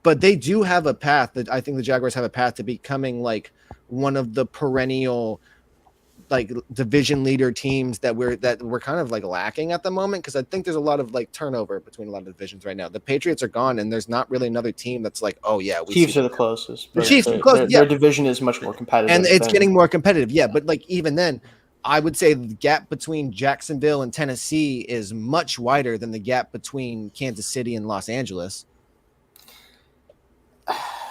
But they do have a path that I think the Jaguars have a path to becoming like one of the perennial like division leader teams that we're kind of like lacking at the moment, because I think there's a lot of like turnover between a lot of divisions right now. The Patriots are gone, and there's not really another team that's like, oh yeah, Chiefs are the closest. The Chiefs are close. Their division is much more competitive, and it's getting more competitive. Yeah, but like even then, I would say the gap between Jacksonville and Tennessee is much wider than the gap between Kansas City and Los Angeles.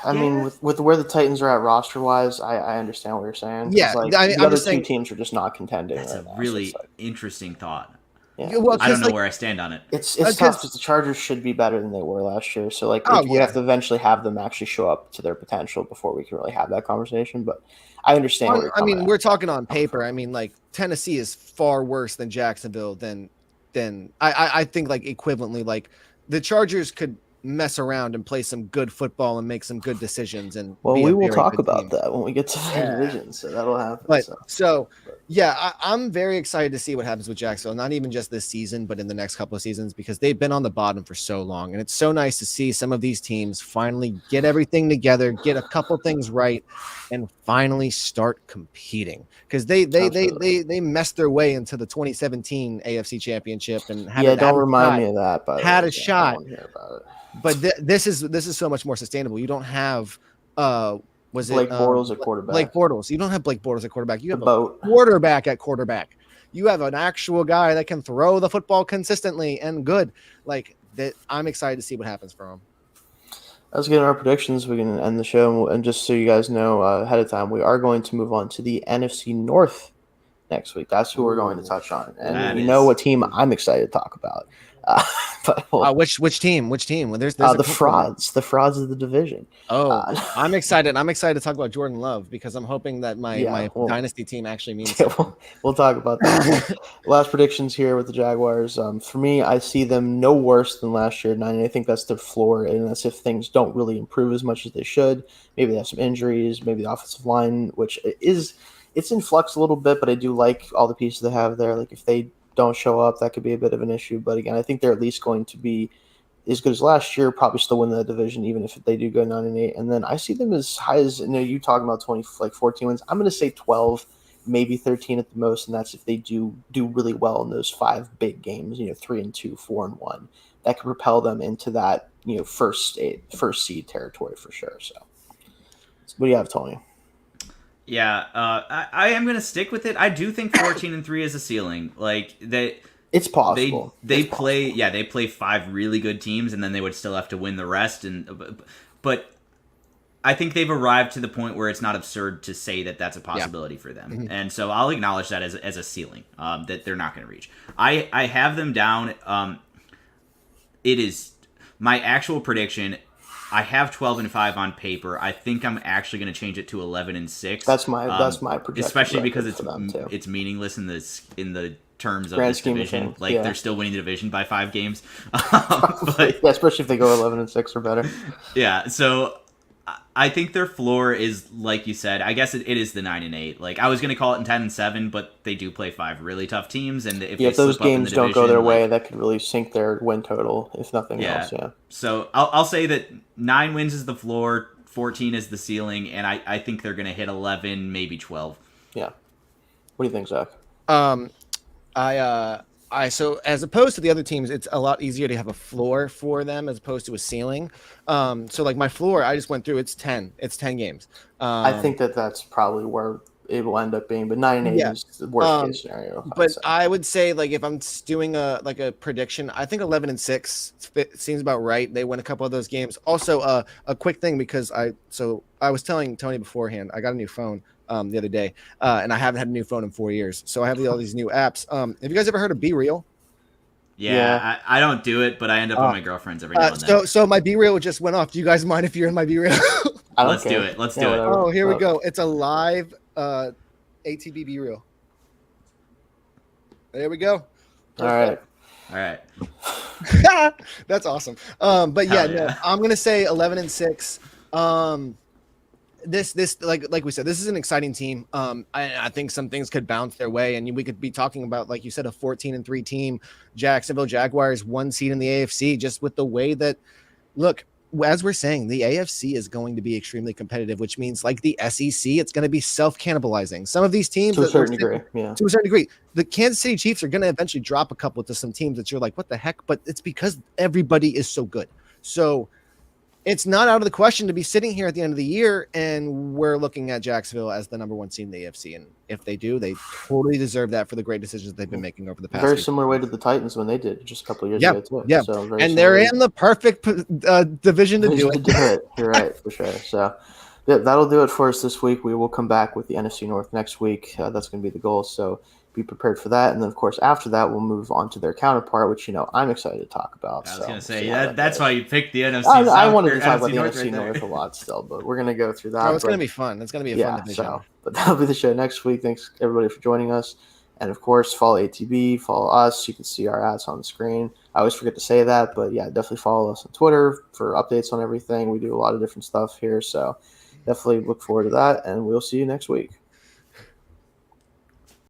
I mean, with where the Titans are at roster-wise, I understand what you're saying. Yeah, like, the other two teams are just not contending. That's right a now, really so like, interesting thought. Yeah. Well, I don't know where I stand on it. It's tough because the Chargers should be better than they were last year. So like we have to eventually have them actually show up to their potential before we can really have that conversation. But I understand. We're talking on paper. I mean, like Tennessee is far worse than Jacksonville. Than I think like equivalently, like the Chargers could mess around and play some good football and make some good decisions. And we will talk about that when we get to the division, so that'll happen. But I'm very excited to see what happens with Jacksonville, not even just this season, but in the next couple of seasons, because they've been on the bottom for so long. And it's so nice to see some of these teams finally get everything together, get a couple things right, and finally start competing. Because they messed their way into the 2017 AFC Championship and don't remind me of that. But had a shot. But this is so much more sustainable. You don't have Blake Bortles at quarterback. Blake Bortles. You don't have Blake Bortles at quarterback. You have a quarterback at quarterback. You have an actual guy that can throw the football consistently and good. Like that, I'm excited to see what happens for him. Let's get our predictions. We can end the show, and just so you guys know ahead of time, we are going to move on to the NFC North next week. That's who we're going to touch on, and you know what team I'm excited to talk about. Which team? Well, there's the frauds of the division. I'm excited. I'm excited to talk about Jordan Love because I'm hoping that my dynasty team actually means something. We'll talk about that. Last predictions here with the Jaguars. For me, I see them no worse than last year at 9. I think that's their floor, and that's if things don't really improve as much as they should. Maybe they have some injuries. Maybe the offensive line, which it's in flux a little bit, but I do like all the pieces they have there. Like if they don't show up, that could be a bit of an issue. But again, I think they're at least going to be as good as last year, probably still win the division, even if they do go 9-8. And then I see them as high as, you talking about 14 wins. I'm going to say 12, maybe 13 at the most. And that's if they do really well in those 5 big games, 3-2, 4-1, that could propel them into that, first seed territory for sure. So what do you have, Tony? Yeah, I am going to stick with it. I do think 14-3 is a ceiling. Like it's possible. They play 5 really good teams, and then they would still have to win the rest. But I think they've arrived to the point where it's not absurd to say that that's a possibility for them. Mm-hmm. And so I'll acknowledge that as a ceiling that they're not going to reach. I have them down. It is my actual prediction. I have 12-5 on paper. I think I'm actually going to change it to 11-6. That's my projection, especially because it's meaningless in the terms of this division. They're still winning the division by 5 games. But especially if they go 11-6 or better. Yeah, so I think their floor is, like you said, I guess it is the 9-8. Like I was going to call it in 10-7, but they do play 5 really tough teams, and if those games don't go their way, that could really sink their win total, if nothing else. Yeah. So I'll say that 9 wins is the floor, 14 is the ceiling, and I think they're going to hit 11, maybe 12. Yeah. What do you think, Zach? So as opposed to the other teams, it's a lot easier to have a floor for them as opposed to a ceiling. So like my floor, I just went through. It's 10 games. I think that's probably where it will end up being, but 9-8 is the worst case scenario. But I would say like if I'm doing a prediction, I think 11-6 seems about right. They win a couple of those games. Also, a quick thing because I was telling Tony beforehand, I got a new phone. The other day, and I haven't had a new phone in 4 years, so I have all these new apps. Have you guys ever heard of Be Real? Yeah. I don't do it, but I end up with my girlfriend's every now and then. So my Be Real just went off. Do you guys mind if you're in my Be Real? Let's do it. Oh, here we go. It's a live ATB Be Real. There we go. All right. That's awesome. But no, I'm gonna say 11-6. This like we said, this is an exciting team. I think some things could bounce their way, and we could be talking about, like you said, a 14-3 team, Jacksonville Jaguars 1 seed in the AFC, just with the way that, look, as we're saying, the AFC is going to be extremely competitive, which means like the SEC, it's going to be self-cannibalizing. Some of these teams to a certain degree, the Kansas City Chiefs are going to eventually drop a couple to some teams that you're like, what the heck? But it's because everybody is so good. So it's not out of the question to be sitting here at the end of the year and we're looking at Jacksonville as the number 1 seed in the AFC. And if they do, they totally deserve that for the great decisions they've been making over the past. Very similar way to the Titans when they did just a couple of years ago too. Yeah, so and they're in the perfect division to do it. You're right, for sure. So that'll do it for us this week. We will come back with the NFC North next week. That's going to be the goal. So be prepared for that. And then, of course, after that, we'll move on to their counterpart, which, I'm excited to talk about. I was going to say, that's why you picked the NFC South. I wanted to talk about the North NFC North a lot still, but we're going to go through that. It's going to be fun. It's going to be a fun division. But that'll be the show next week. Thanks, everybody, for joining us. And of course, follow ATB, follow us. You can see our ads on the screen. I always forget to say that, but yeah, definitely follow us on Twitter for updates on everything. We do a lot of different stuff here, so definitely look forward to that, and we'll see you next week.